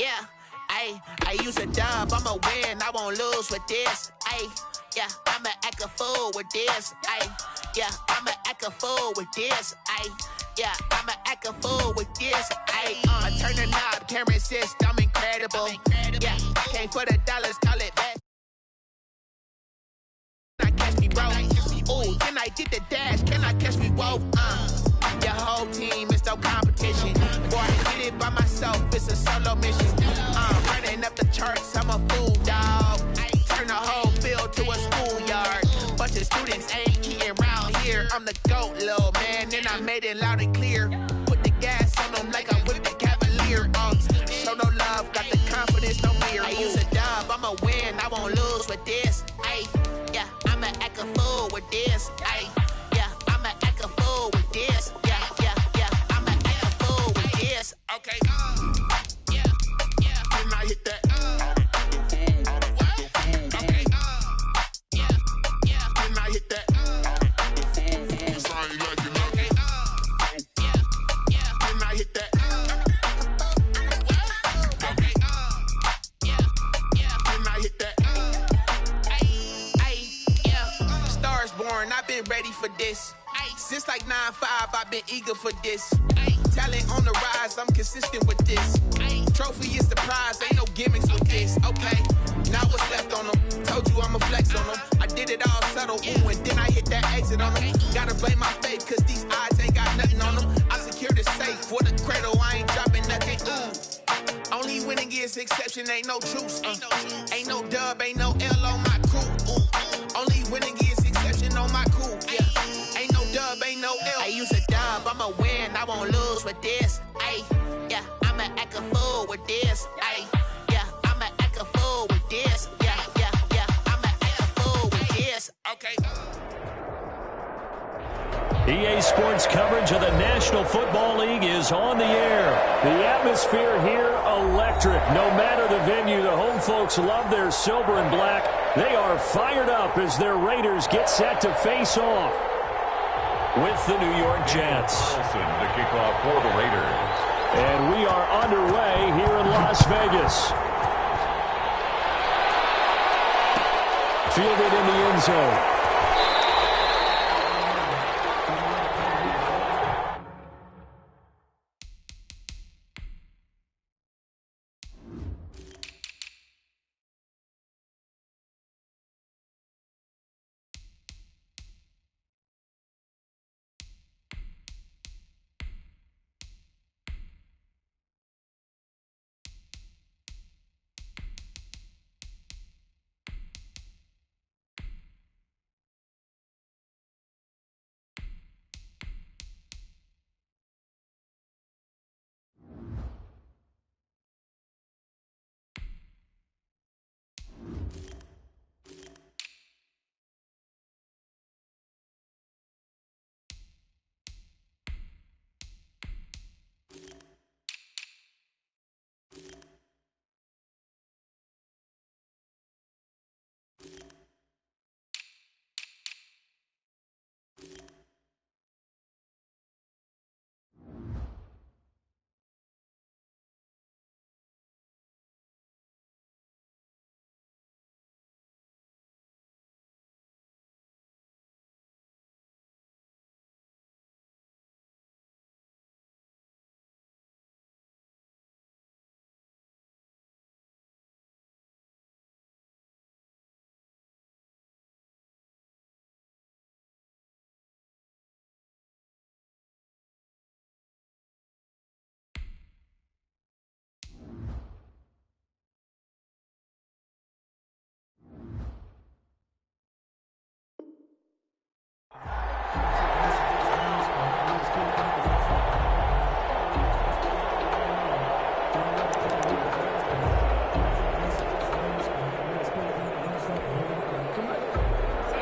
Yeah, I use a dub, I'ma win, I won't lose with this. Yeah, I'ma act a fool with this. Yeah, I'ma act a fool with this. Yeah, I'ma act a fool with this. I turn the knob, camera assist, I'm incredible. Yeah, came for the dollars, call it back. Can I catch me, bro? Ooh, then I did the dash, can I catch me, whoa? Your whole team is no competition. Boy, I did it by myself, it's a solo mission. Running up the charts, I'm a fool, dog. Turn the whole field to a schoolyard. Bunch of students ain't eating around here. I'm the GOAT, little man, and I made it loud and clear. Put the gas on them like I'm with the Cavalier. Show no love, got the confidence, no fear. I use a dub, I'ma win, I won't lose with this. Yeah, I'ma act a fool with this. Yeah, I'ma act a fool with this. Yeah, I'ma act a fool with this. Okay. Yeah. Can I hit that? Okay. Yeah. Can I hit that? Okay. Yeah. Can I hit that? Okay. Yeah. Can I hit that? Yeah. Stars born, I've been ready for this. Since like 9-5, I've been eager for this. Talent on the rise, I'm consistent with this. Trophy is the prize, ain't no gimmicks with this. Okay, now what's left on them? Told you I'ma flex on them. I did it all subtle, ooh, and then I hit that exit on them. Gotta blame my faith, cause these odds ain't got nothing on them. I secure the safe for the cradle, I ain't dropping nothing, ooh. Only winning is exception, ain't no truce. Ain't no dub, ain't no L on my crew. Ooh. Only winning is exception on my crew, yeah. Ain't no dub, ain't no L. I use a dub, I'ma win, I won't lose with this. Yeah, I'ma act a fool with this. Yeah, I'ma act a fool with this. Yeah, I'ma act a fool with this. Okay. EA Sports coverage of the National Football League is on the air. The atmosphere here, electric. No matter the venue, the home folks love their silver and black. They are fired up as their Raiders get set to face off with the New York Jets. Wilson to kick off for the Raiders. And we are underway here in Las Vegas. Fielded in the end zone.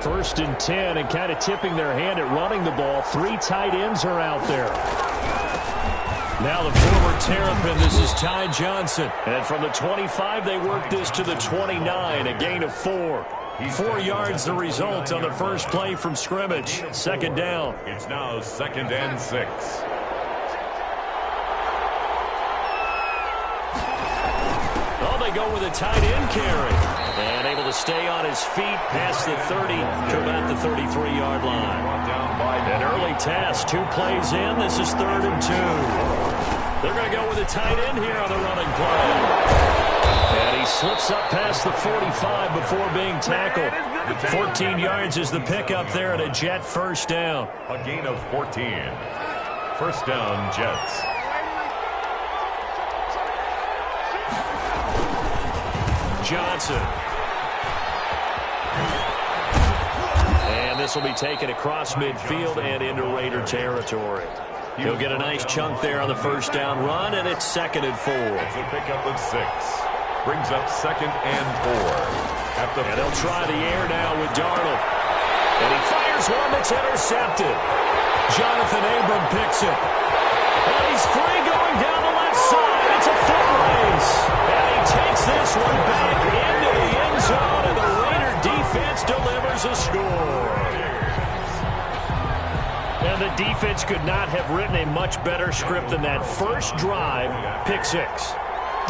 1st and 10, and kind of tipping their hand at running the ball. 3 tight ends are out there. Now the former Terrapin, this is Ty Johnson. And from the 25, they work this to the 29, a gain of 4. 4 yards the result on the first play from scrimmage. 2nd down. It's now 2nd and 6. Oh, they go with a tight end carry. And able to stay on his feet past the 30 to about the 33-yard line. An early test, 2 plays in. This is 3rd and 2. They're going to go with a tight end here on the running play. And he slips up past the 45 before being tackled. 14 yards is the pickup there and a Jet 1st down. A gain of 14. 1st down, Jets. Johnson. And this will be taken across midfield and into Raider territory. He'll get a nice chunk there on the 1st down run, and it's 2nd and 4. It's a pickup of 6. Brings up 2nd and 4. And they'll try the air now with Darnold. And he fires one that's intercepted. Jonathan Abram picks it. And he's free going down the left side. It's a foot race. And he takes this one back into the end zone, and the Raider defense delivers a score. And the defense could not have written a much better script than that first drive, pick 6.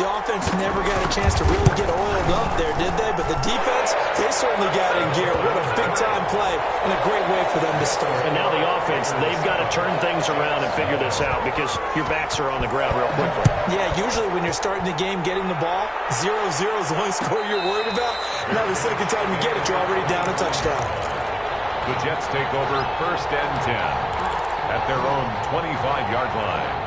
The offense never got a chance to really get oiled up there, did they? But the defense, they certainly got in gear. What a big-time play and a great way for them to start. And now the offense, they've got to turn things around and figure this out because your backs are on the ground real quickly. Yeah, usually when you're starting the game getting the ball, 0-0 is the only score you're worried about. Now the second time you get it, you're already down a touchdown. The Jets take over 1st and 10 at their own 25-yard line.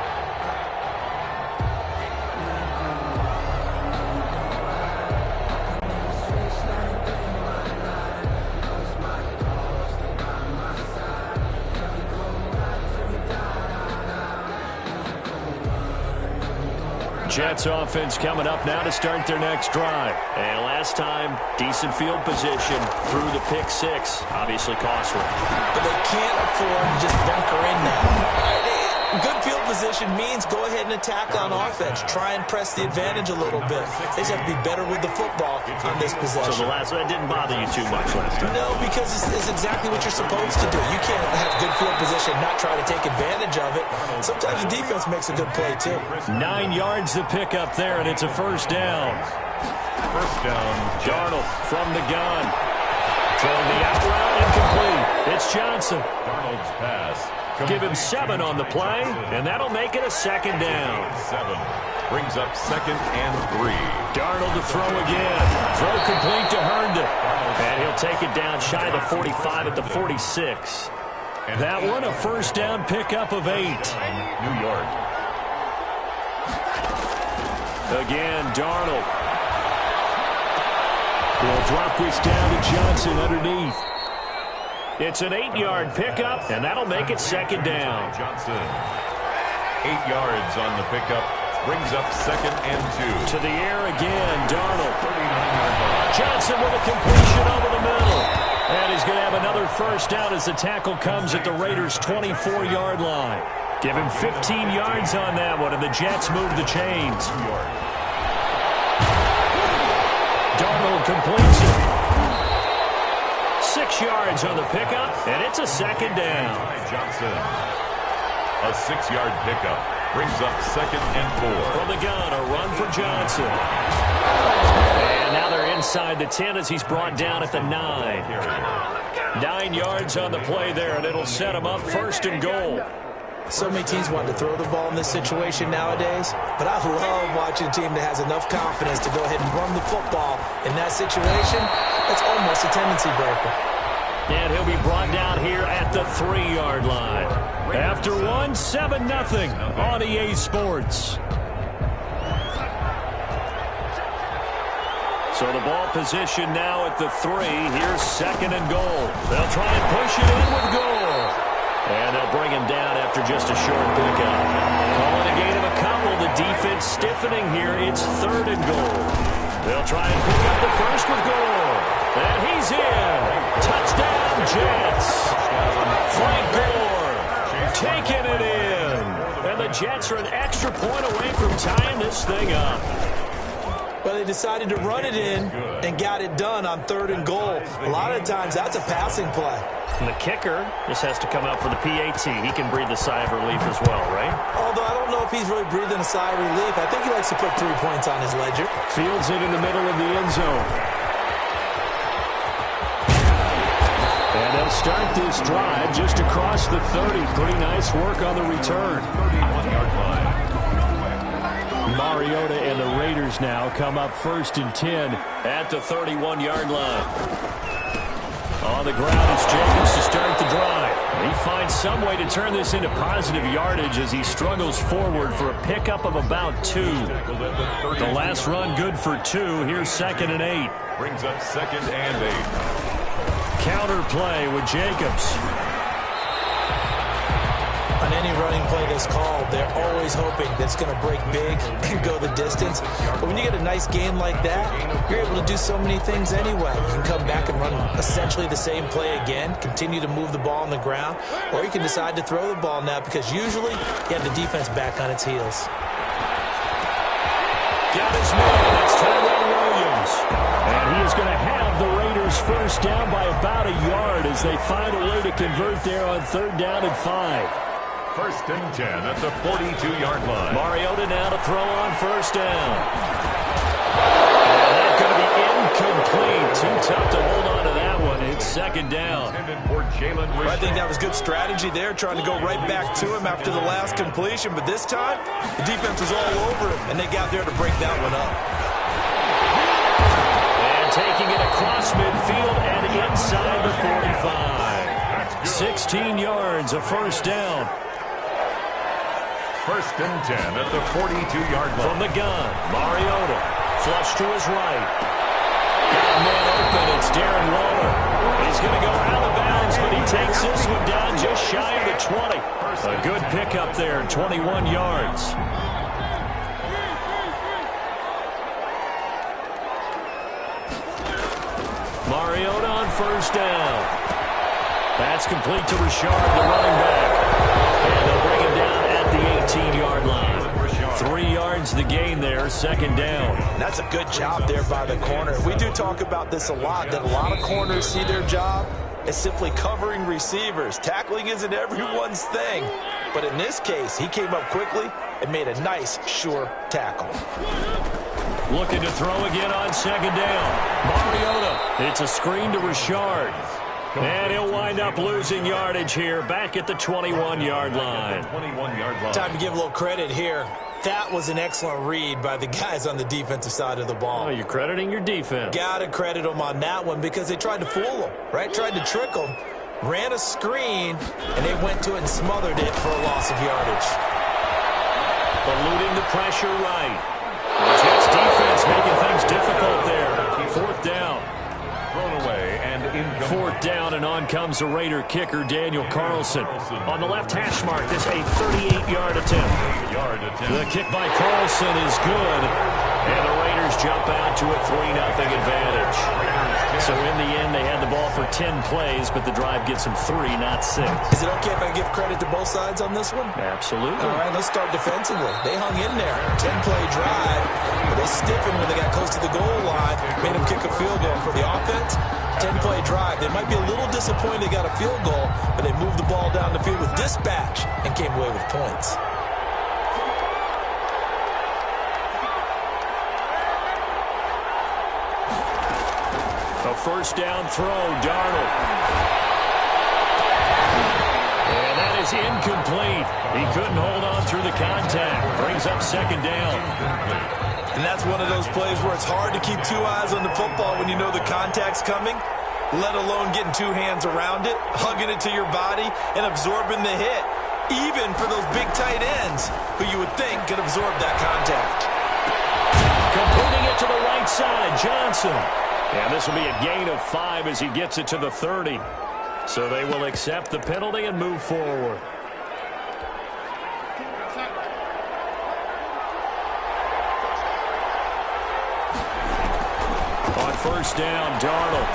Jets offense coming up now to start their next drive. And last time, decent field position through the pick 6. Obviously costly. But they can't afford to just bunker in now. Good field position means go ahead and attack on offense. Try and press the advantage a little bit. They just have to be better with the football on this possession. So that didn't bother you too much last time? No, because it's exactly what you're supposed to do. You can't have good field position, not try to take advantage of it. Sometimes the defense makes a good play, too. 9 yards to pick up there, and it's a 1st down. 1st down, Darnold from the gun. Throwing the out route incomplete. It's Johnson. Darnold's pass. Give him 7 on the play, and that'll make it a 2nd down. 7 brings up 2nd and 3. Darnold to throw again. Throw complete to Herndon. And he'll take it down shy of the 45 at the 46. That one a 1st down pickup of 8. New York. Again, Darnold. Will drop this down to Johnson underneath. It's an 8-yard pickup, and that'll make it 2nd down. Johnson, 8 yards on the pickup, brings up 2nd and 2. To the air again, Darnold. Johnson with a completion over the middle. And he's going to have another 1st down as the tackle comes at the Raiders' 24-yard line. Give him 15 yards on that one, and the Jets move the chains. Darnold completes it. 6 yards on the pickup, and it's a 2nd down. Johnson, a 6-yard pickup, brings up 2nd and 4. From the gun, a run for Johnson. And now they're inside the 10 as he's brought down at the 9. 9 yards on the play there, and it'll set him up 1st and goal. So many teams want to throw the ball in this situation nowadays, but I love watching a team that has enough confidence to go ahead and run the football. In that situation, that's almost a tendency breaker. And he'll be brought down here at the 3-yard line. After one, 7-0 on EA Sports. So the ball position now at the 3. Here's 2nd and goal. They'll try and push it in with Gore. And they'll bring him down after just a short pickup. Calling a gain of a couple. The defense stiffening here. It's 3rd and goal. They'll try and pick up the 1st with Gore. And he's in. Touchdown. Jets are an extra point away from tying this thing up. Well, they decided to run it in and got it done on 3rd and goal. A lot of times, that's a passing play. And the kicker just has to come out for the PAT. He can breathe a sigh of relief as well, right? Although I don't know if he's really breathing a sigh of relief. I think he likes to put 3 points on his ledger. Fields it in the middle of the end zone. And they'll start this drive just across the 30. Pretty nice work on the return. 31-yard line. Mariota and the Raiders now come up 1st and 10 at the 31-yard line. On the ground, it's Jacobs to start the drive. He finds some way to turn this into positive yardage as he struggles forward for a pickup of about 2. The last run good for 2. Here's 2nd and 8. Brings up 2nd and 8. Counter play with Jacobs. On any running play that's called, they're always hoping that it's going to break big and go the distance. But when you get a nice game like that, you're able to do so many things anyway. You can come back and run essentially the same play again, continue to move the ball on the ground, or you can decide to throw the ball now because usually you have the defense back on its heels. Got his man. That's Tyrell Williams. And he is going to have the Raiders first down by about a yard as they find a way to convert there on 3rd down and 5. 1st and 10 at the 42-yard line. Mariota now to throw on 1st down. And that's going to be incomplete. Too tough to hold on to that one. It's 2nd down. I think that was good strategy there, trying to go right back to him after the last completion. But this time, the defense was all over him, and they got there to break that one up. And taking it across midfield and inside the 45. 16 yards, a 1st down. 1st and 10 at the 42-yard line. From the gun, Mariota. Flush to his right. Got a man open. It's Darren Waller. He's going to go out of bounds, but he takes this one down just shy of the 20. A good pickup there, 21 yards. Mariota on 1st down. That's complete to Richard, the running back. And they'll bring him down at the 18-yard line. 3 yards the gain there, 2nd down. That's a good job there by the corner. We do talk about this a lot, that a lot of corners see their job as simply covering receivers. Tackling isn't everyone's thing. But in this case, he came up quickly and made a nice, sure tackle. Looking to throw again on 2nd down. Mariota. It's a screen to Richard. And he'll wind up losing yardage here, back at the 21-yard line. Time to give a little credit here. That was an excellent read by the guys on the defensive side of the ball. Oh, you're crediting your defense. Got to credit them on that one because they tried to fool them, right? Tried to trick them, ran a screen, and they went to it and smothered it for a loss of yardage. Eluding the pressure right. The Jets defense making things difficult there. 4th down. Thrown away and incomplete. 4th down, and on comes the Raider kicker, Daniel Carlson. On the left hash mark, this a 38-yard attempt. The kick by Carlson is good, and the Raiders jump out to a 3-0 advantage. So in the end, they had the ball for 10 plays, but the drive gets them 3, not 6. Is it okay if I give credit to both sides on this one? Absolutely. All right, let's start defensively. They hung in there. 10-play drive. But they stiffened when they got close to the goal line, made them kick a field goal. For the offense, 10-play drive. They might be a little disappointed they got a field goal, but they moved the ball down the field with dispatch and came away with points. A 1st down throw, Darnold. And that is incomplete. He couldn't hold on through the contact. Brings up 2nd down. And that's one of those plays where it's hard to keep 2 eyes on the football when you know the contact's coming, let alone getting 2 hands around it, hugging it to your body, and absorbing the hit, even for those big tight ends who you would think could absorb that contact. Completing it to the right side, Johnson. And this will be a gain of 5 as he gets it to the 30. So they will accept the penalty and move forward. On 1st down, Darnold.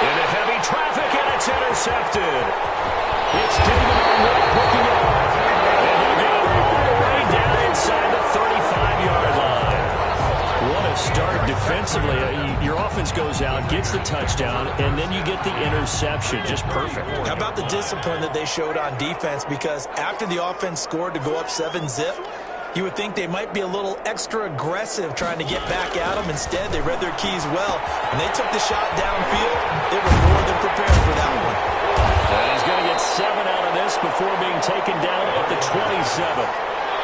Into heavy traffic, and it's intercepted. It's David Arnett picking it up. start defensively. Your offense goes out, gets the touchdown, and then you get the interception. Just perfect. How about the discipline that they showed on defense? Because after the offense scored to go up 7-zip, you would think they might be a little extra aggressive trying to get back at them. Instead, they read their keys well. When they took the shot downfield, they were more than prepared for that one. And he's going to get 7 out of this before being taken down at the 27.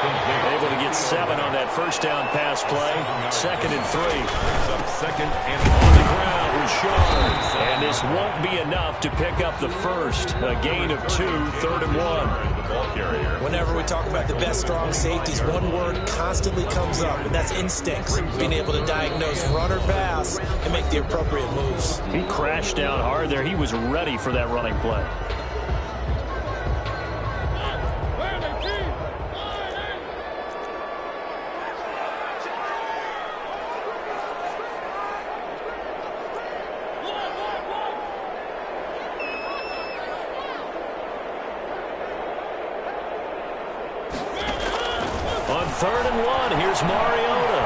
Able to get 7 on that first down pass play. 2nd and 3. Second and on the ground, Rashard. And this won't be enough to pick up the first. A gain of 2, 3rd and 1. Whenever we talk about the best strong safeties, one word constantly comes up, and that's instincts. Being able to diagnose run or pass and make the appropriate moves. He crashed down hard there. He was ready for that running play. On 3rd and 1, here's Mariota.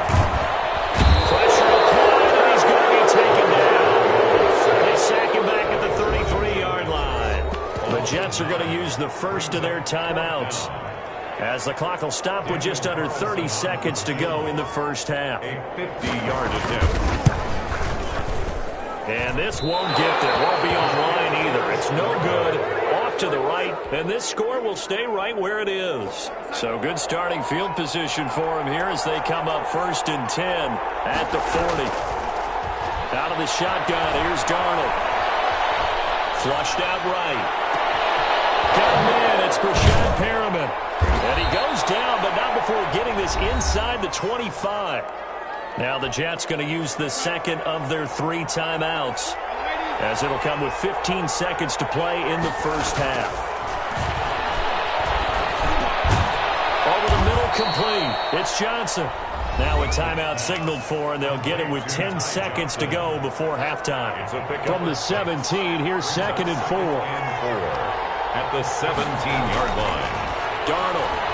Pressure applied, and he's going to be taken down. They sack him back at the 33-yard line. The Jets are going to use the first of their timeouts, as the clock will stop with just under 30 seconds to go in the first half. A 50-yard attempt. And this won't get there. Won't be online either. It's no good. Off to the right, and this score will stay right where it is. So good starting field position for him here as they come up 1st and 10 at the 40. Out of the shotgun, here's Darnold. Flushed out right. Got him in. It's Brashad Perriman. And he goes down, but not before getting this inside the 25. Now the Jets going to use the 2nd of their 3 timeouts, as it'll come with 15 seconds to play in the first half. Over the middle, complete. It's Johnson. Now a timeout signaled for, and they'll get it with 10 seconds to go before halftime. From the 17, here's 2nd and 4. At the 17-yard line. Darnold.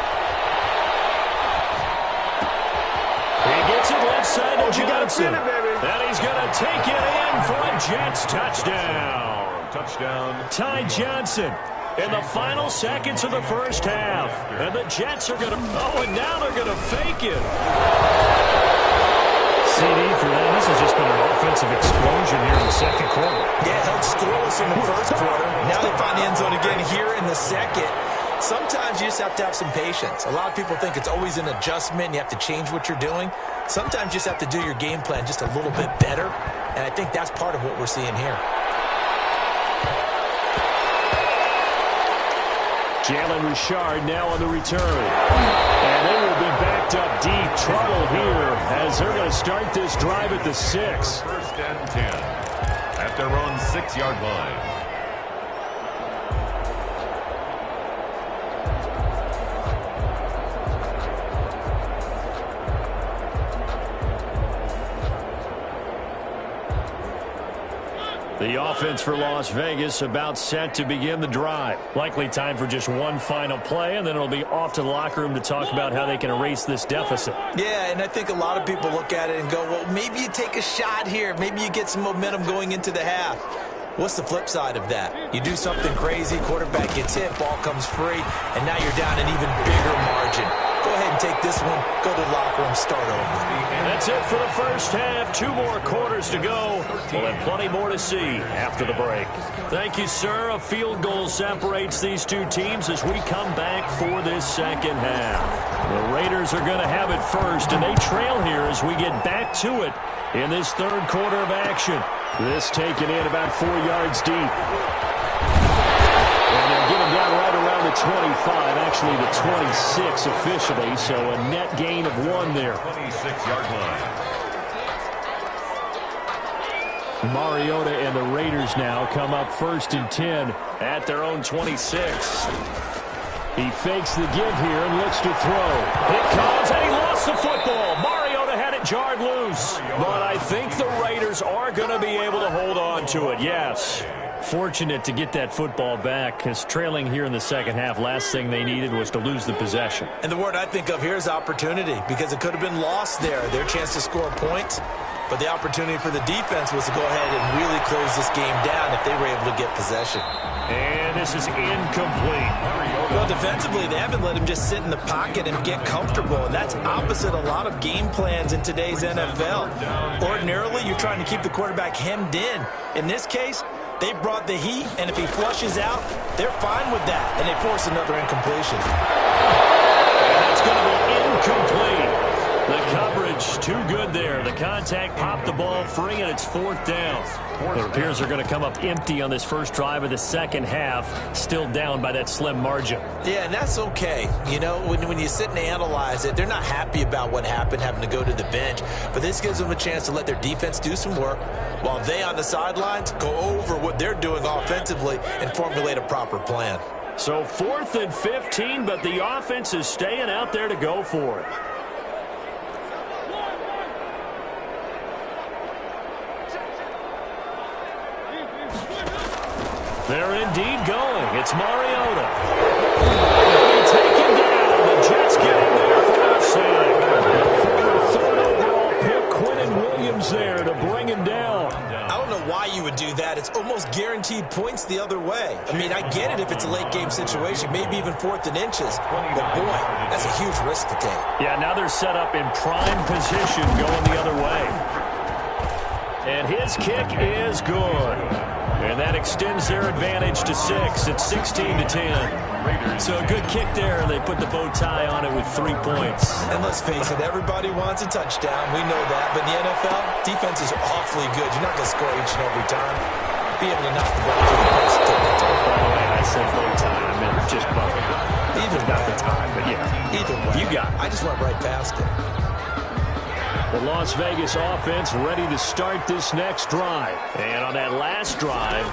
He gets it left side to Johnson. And he's going to take it in for a Jets touchdown. Ty Johnson in the final seconds of the first half. And the Jets are going to... Oh, and now they're going to fake it. CD for them. This has just been an offensive explosion here in the second quarter. Yeah, held scoreless in the first quarter. Now they find the end zone again here in the second. Sometimes you just have to have some patience. A lot of people think it's always an adjustment. You have to change what you're doing. Sometimes you just have to do your game plan just a little bit better. And I think that's part of what we're seeing here. Jalen Richard now on the return. And they will be backed up deep. Trouble here as they're going to start this drive at the 6. 1st and 10 at their own 6-yard line. The offense for Las Vegas about set to begin the drive. Likely time for just one final play, and then it'll be off to the locker room to talk about how they can erase this deficit. Yeah, and I think a lot of people look at it and go, well, maybe you take a shot here. Maybe you get some momentum going into the half. What's the flip side of that? You do something crazy, quarterback gets hit, ball comes free, and now you're down an even bigger margin. Go ahead and take this one, go to the locker room, start over. And that's it for the first half. 2 more quarters to go. We'll have plenty more to see after the break. Thank you, sir. A field goal separates these two teams as we come back for this second half. The Raiders are going to have it first, and they trail here as we get back to it in this third quarter of action. This taken in about 4 yards deep. And they'll get him down right around the 25, actually the 26 officially, so a net gain of 1 there. 26-yard line. Mariota and the Raiders now come up 1st and 10 at their own 26. He fakes the give here and looks to throw. It comes, and he lost the football. Mariota had it jarred loose, but I think the Raiders are going to be able to hold on to it, yes. fortunate to get that football back, because trailing here in the second half, last thing they needed was to lose the possession. And the word I think of here is opportunity, because it could have been lost there, their chance to score points. But the opportunity for the defense was to go ahead and really close this game down if they were able to get possession. And this is incomplete. Well, defensively, they haven't let him just sit in the pocket and get comfortable, and that's opposite a lot of game plans in today's NFL. Ordinarily, you're trying to keep the quarterback hemmed in. In this case, they brought the heat, and if he flushes out, they're fine with that, and they force another incompletion. And that's going to be incomplete. The coverage, too good there. The contact popped the ball free, and it's fourth down. It appears they're going to come up empty on this first drive of the second half, still down by that slim margin. Yeah, and that's okay. You know, when you sit and analyze it, they're not happy about what happened, having to go to the bench. But this gives them a chance to let their defense do some work while they on the sidelines go over what they're doing offensively and formulate a proper plan. So 4th and 15, but the offense is staying out there to go for it. They're indeed going. It's Mariota. Taken down. The Jets get in there for a sack. The third overall pick, Quentin Williams there to bring him down. I don't know why you would do that. It's almost guaranteed points the other way. I mean, I get it if it's a late game situation, maybe even 4th and inches. But boy, that's a huge risk to take. Yeah, now they're set up in prime position going the other way. And his kick is good. And that extends their advantage to 6. It's 16-10. So a good kick there. They put the bow tie on it with 3 points. And let's face it, everybody wants a touchdown. We know that. But in the NFL, defenses are awfully good. You're not going to score each and every time. Be able to knock the ball through the post and take the time. By the way, I said bow tie. I meant just bow. Either not the time, but yeah. Either way. You got it. I just went right past it. The Las Vegas offense ready to start this next drive. And on that last drive,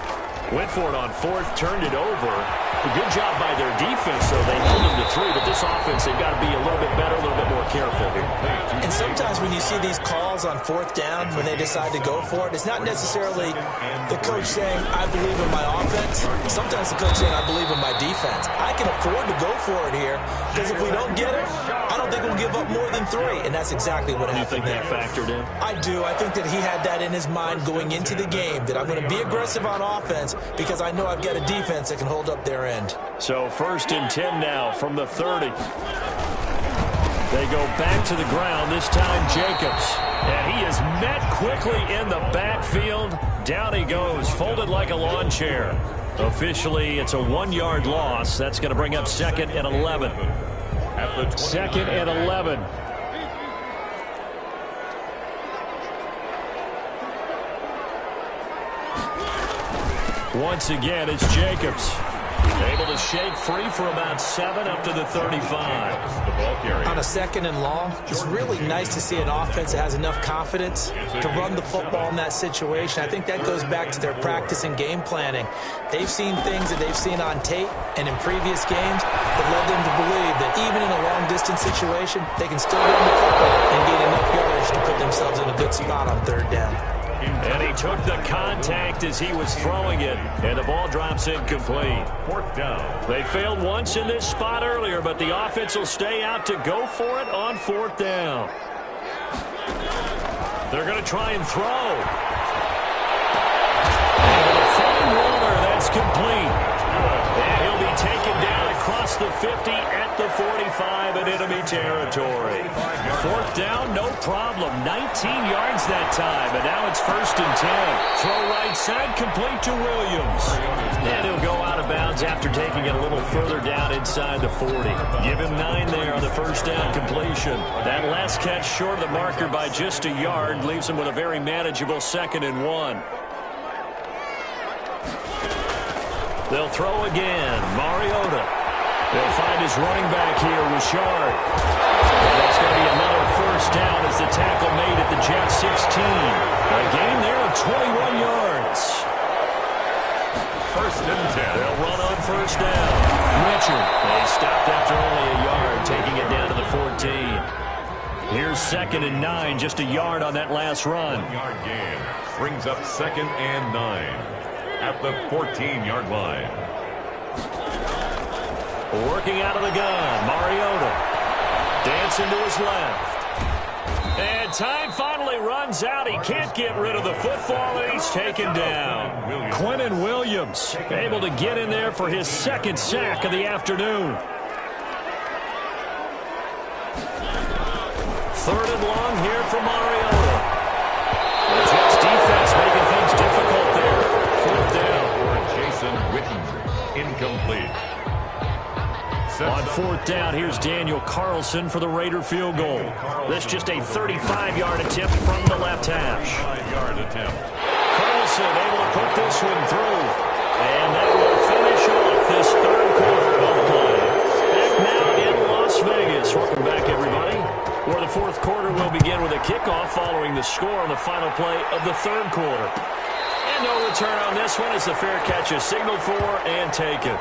went for it on 4th, turned it over. A good job by their defense, though. They held them to 3, but this offense, they've got to be a little bit better, a little bit more careful here. And sometimes when you see these calls on 4th down, when they decide to go for it, it's not necessarily the coach saying, I believe in my offense. Sometimes the coach saying, I believe in my defense. I can afford to go for it here, because if we don't get it, I don't think we'll give up more than 3. And that's exactly what happened there. You think that factored in? I do. I think that he had that in his mind going into the game, that I'm going to be aggressive on offense because I know I've got a defense that can hold up their end. So 1st and 10 now from the 30. They go back to the ground, this time Jacobs. And he is met quickly in the backfield. Down he goes, folded like a lawn chair. Officially, it's a 1-yard loss. That's going to bring up 2nd and 11. 2nd and 11. Once again, it's Jacobs. Able to shake free for about 7 up to the 35. On a 2nd and long, it's really nice to see an offense that has enough confidence to run the football in that situation. I think that goes back to their practice and game planning. They've seen things that they've seen on tape and in previous games that led them to believe that even in a long-distance situation, they can still run the football and gain enough yardage to put themselves in a good spot on 3rd down. And he took the contact as he was throwing it, and the ball drops incomplete. 4th down. They failed once in this spot earlier, but the offense will stay out to go for it on 4th down. They're going to try and throw. And a fine roller, that's complete. And he'll be taken down across the 50 at the 45 in enemy territory. 4th down, no problem. 19 yards that time, and now it's 1st and 10. Throw right side, complete to Williams. And he'll go out of bounds after taking it a little further down inside the 40. Give him 9 there on the 1st down completion. That last catch short of the marker by just a yard leaves him with a very manageable 2nd and 1. They'll throw again. Mariota. They'll find his running back here, Richard. And that's going to be another 1st down as the tackle made at the Jets 16. A gain there of 21 yards. 1st and 10. They'll run on 1st down. Richard. They stopped after only a yard, taking it down to the 14. Here's 2nd and 9, just a yard on that last run. 1-yard gain brings up 2nd and 9. at the 14-yard line. Working out of the gun, Mariota. Dancing to his left. And time finally runs out. He can't get rid of the football, and he's taken down. Quentin Williams able to get in there for his second sack of the afternoon. Third and long here for Mariota. The Jets defense making things difficult there. Fourth down. For Jason Witten, incomplete. On fourth down, here's Daniel Carlson for the Raider field goal. This just a 35-yard attempt from the left hash. 5-yard attempt. Carlson able to put this one through. And that will finish off this third quarter of play. Back now in Las Vegas. Welcome back, everybody. Where the fourth quarter will begin with a kickoff following the score on the final play of the third quarter. And no return on this one as the fair catch is signaled for and taken.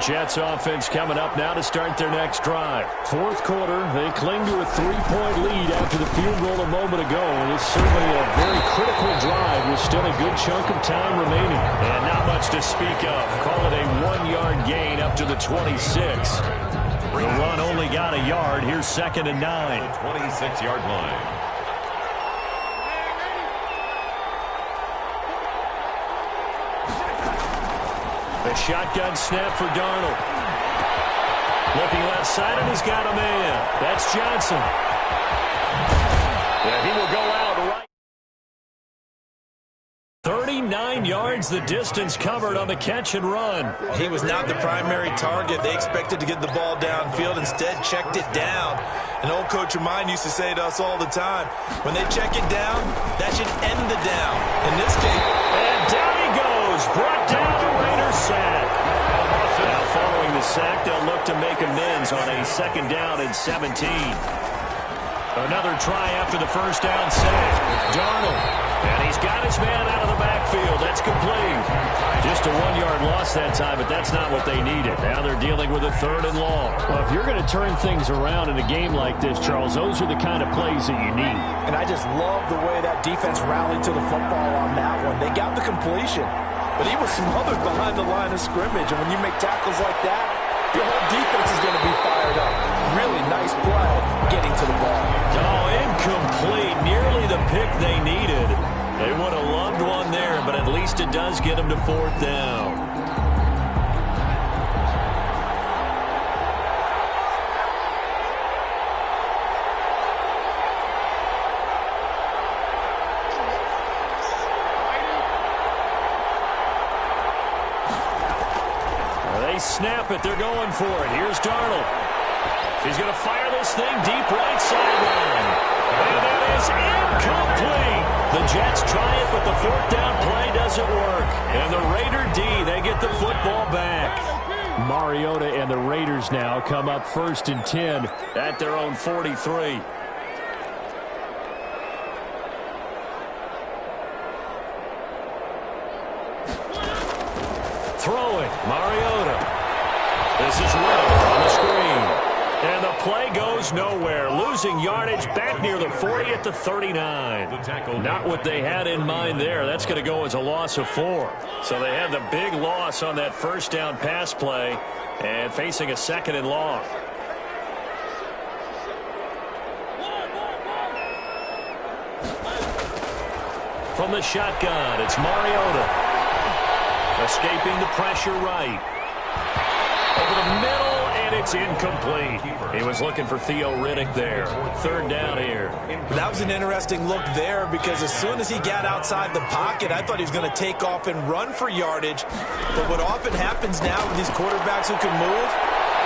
Jets offense coming up now to start their next drive. Fourth quarter, they cling to a 3-point lead after the field goal a moment ago. And it's certainly a very critical drive with still a good chunk of time remaining. And not much to speak of. Call it a 1-yard gain up to the 26. The run only got a yard. Here's 2nd and 9. The 26-yard line. The shotgun snap for Darnold. Looking left side, and he's got a man. That's Johnson. Yeah, he will go out right. 39 yards, the distance covered on the catch and run. He was not the primary target. They expected to get the ball downfield. Instead, checked it down. An old coach of mine used to say to us all the time, when they check it down, that should end the down. In this case, and down he goes. Brought down. Sack. Now following the sack, they'll look to make amends on a 2nd down and 17. Another try after the first down sack. Darnold. And he's got his man out of the backfield. That's complete. Just a 1-yard loss that time, but that's not what they needed. Now they're dealing with a 3rd and long. Well, if you're going to turn things around in a game like this, Charles, those are the kind of plays that you need. And I just love the way that defense rallied to the football on that one. They got the completion. But he was smothered behind the line of scrimmage. And when you make tackles like that, your whole defense is going to be fired up. Really nice play getting to the ball. Oh, incomplete. Nearly the pick they needed. They would have loved one there, but at least it does get them to 4th down. Snap it. They're going for it. Here's Darnold. He's going to fire this thing deep right sideline. And that is incomplete. The Jets try it, but the 4th down play doesn't work. And the Raider D, they get the football back. Mariota and the Raiders now come up 1st and 10 at their own 43. Throwing. Mariota. This is Will on the screen. And the play goes nowhere. Losing yardage back near the 40 at the 39. Not what they had in mind there. That's going to go as a loss of 4. So they had the big loss on that first down pass play and facing a 2nd and long. From the shotgun, it's Mariota. Escaping the pressure right. Over the middle, and it's incomplete. He was looking for Theo Riddick there. 3rd down here. That was an interesting look there because as soon as he got outside the pocket, I thought he was going to take off and run for yardage. But what often happens now with these quarterbacks who can move,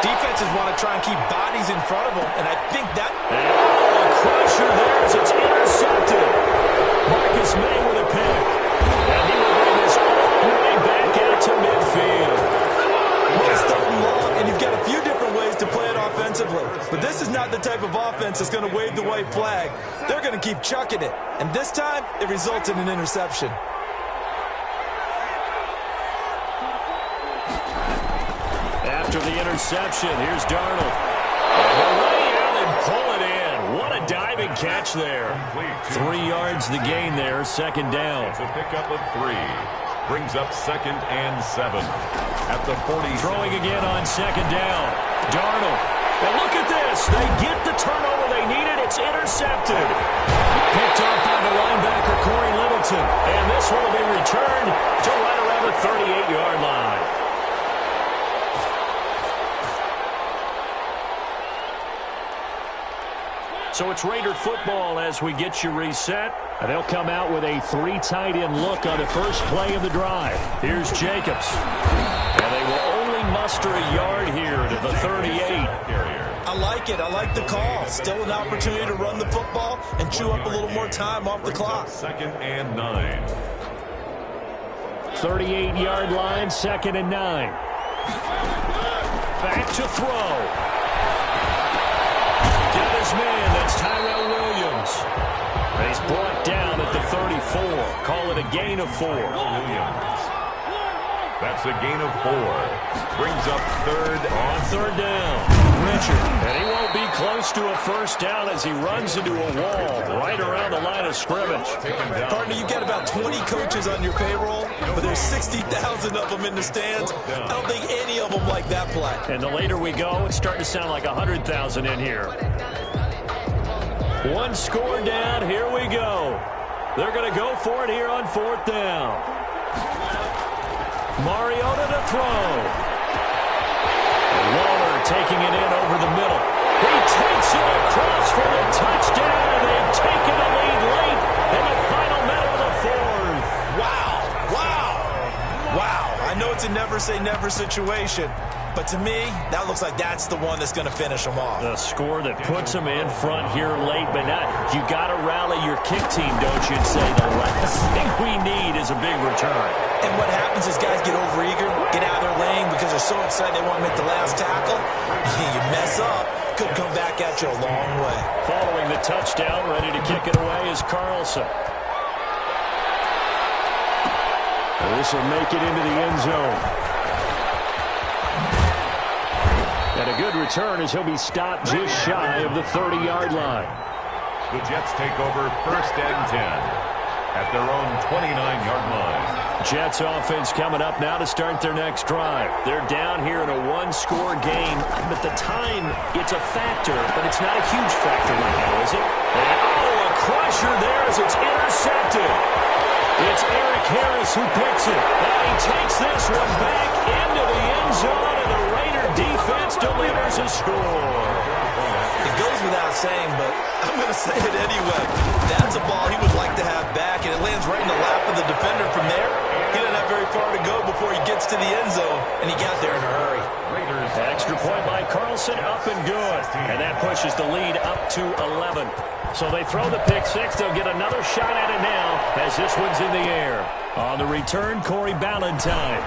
defenses want to try and keep bodies in front of them, and I think that... A crusher there as it's intercepted. Marcus May with a pick. And he will bring this all the way back out to midfield. It's third and long, and you've got a few different ways to play it offensively. But this is not the type of offense that's going to wave the white flag. They're going to keep chucking it. And this time, it results in an interception. After the interception, here's Darnold. And they'll lay out and pull it in. What a diving catch there. 3 yards the gain there, second down. It's a pickup of 3. Brings up 2nd and 7 at the 40. Throwing again on second down. Darnold. And look at this. They get the turnover they needed. It's intercepted. Picked off by the linebacker, Corey Littleton. And this one will be returned to right around the 38-yard line. So it's Raider football as we get you reset. And they'll come out with a 3 tight end look on the first play of the drive. Here's Jacobs. And they will only muster a yard here to the 38. I like it. I like the call. Still an opportunity to run the football and chew up a little more time off the clock. 2nd and 9. 38-yard line, 2nd and 9. Back to throw. Got his man. That's Tyrell Williams. And he's brought down at the 34. Call it a gain of 4. Williams. That's a gain of 4. Brings up 3rd on 3rd down. Richard. And he won't be close to a first down as he runs into a wall right around the line of scrimmage. Partner, you got about 20 coaches on your payroll, but there's 60,000 of them in the stands. I don't think any of them like that play. And the later we go, it's starting to sound like 100,000 in here. 1 score down. Here we go. They're going to go for it here on 4th down. Mariota to throw. Waller taking it in over the middle. He takes it across for the touchdown, and they've taken the lead late in the final minute of the 4th. Wow. I know it's a never-say-never situation, but to me, that looks like that's the one that's going to finish them off. The score that puts them in front here late, but not. You got to rally your kick team, don't you, and say the last thing we need is a big return. And what happens is guys get overeager, get out of their lane because they're so excited they want to make the last tackle. You mess up, could come back at you a long way. Following the touchdown, ready to kick it away is Carlson. And this will make it into the end zone. And a good return as he'll be stopped just shy of the 30-yard line. The Jets take over 1st and 10 at their own 29-yard line. Jets offense coming up now to start their next drive. They're down here in a 1-score game. But the time, it's a factor, but it's not a huge factor right now, is it? And, a crusher there as it's intercepted. It's Eric Harris who picks it. And he takes this one back into the end zone, and the Raider defense delivers a score. It goes without saying, but I'm going to say it anyway. That's a ball he would like to have back, and it lands right in the lap of the defender from there. He doesn't have very far to go before he gets to the end zone, and he got there in a hurry. Extra point by Carlson, up and good. And that pushes the lead up to 11. So they throw the pick 6. They'll get another shot at it now as this one's in the air. On the return, Corey Ballantyne.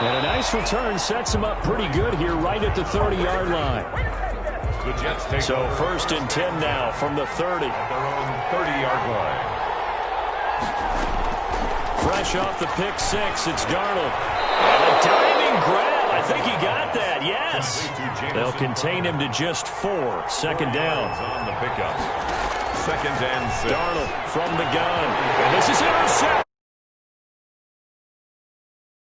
And a nice return sets him up pretty good here right at the 30-yard line. The Jets take so 1st and 10 now from the 30. At their own 30-yard line. Fresh off the pick 6, it's Darnold. And a diving grab. I think he got that, yes. They'll contain him to just 4. 2nd down. On the pickup. 2nd and 6. Darnold from the gun. And this is intercepted.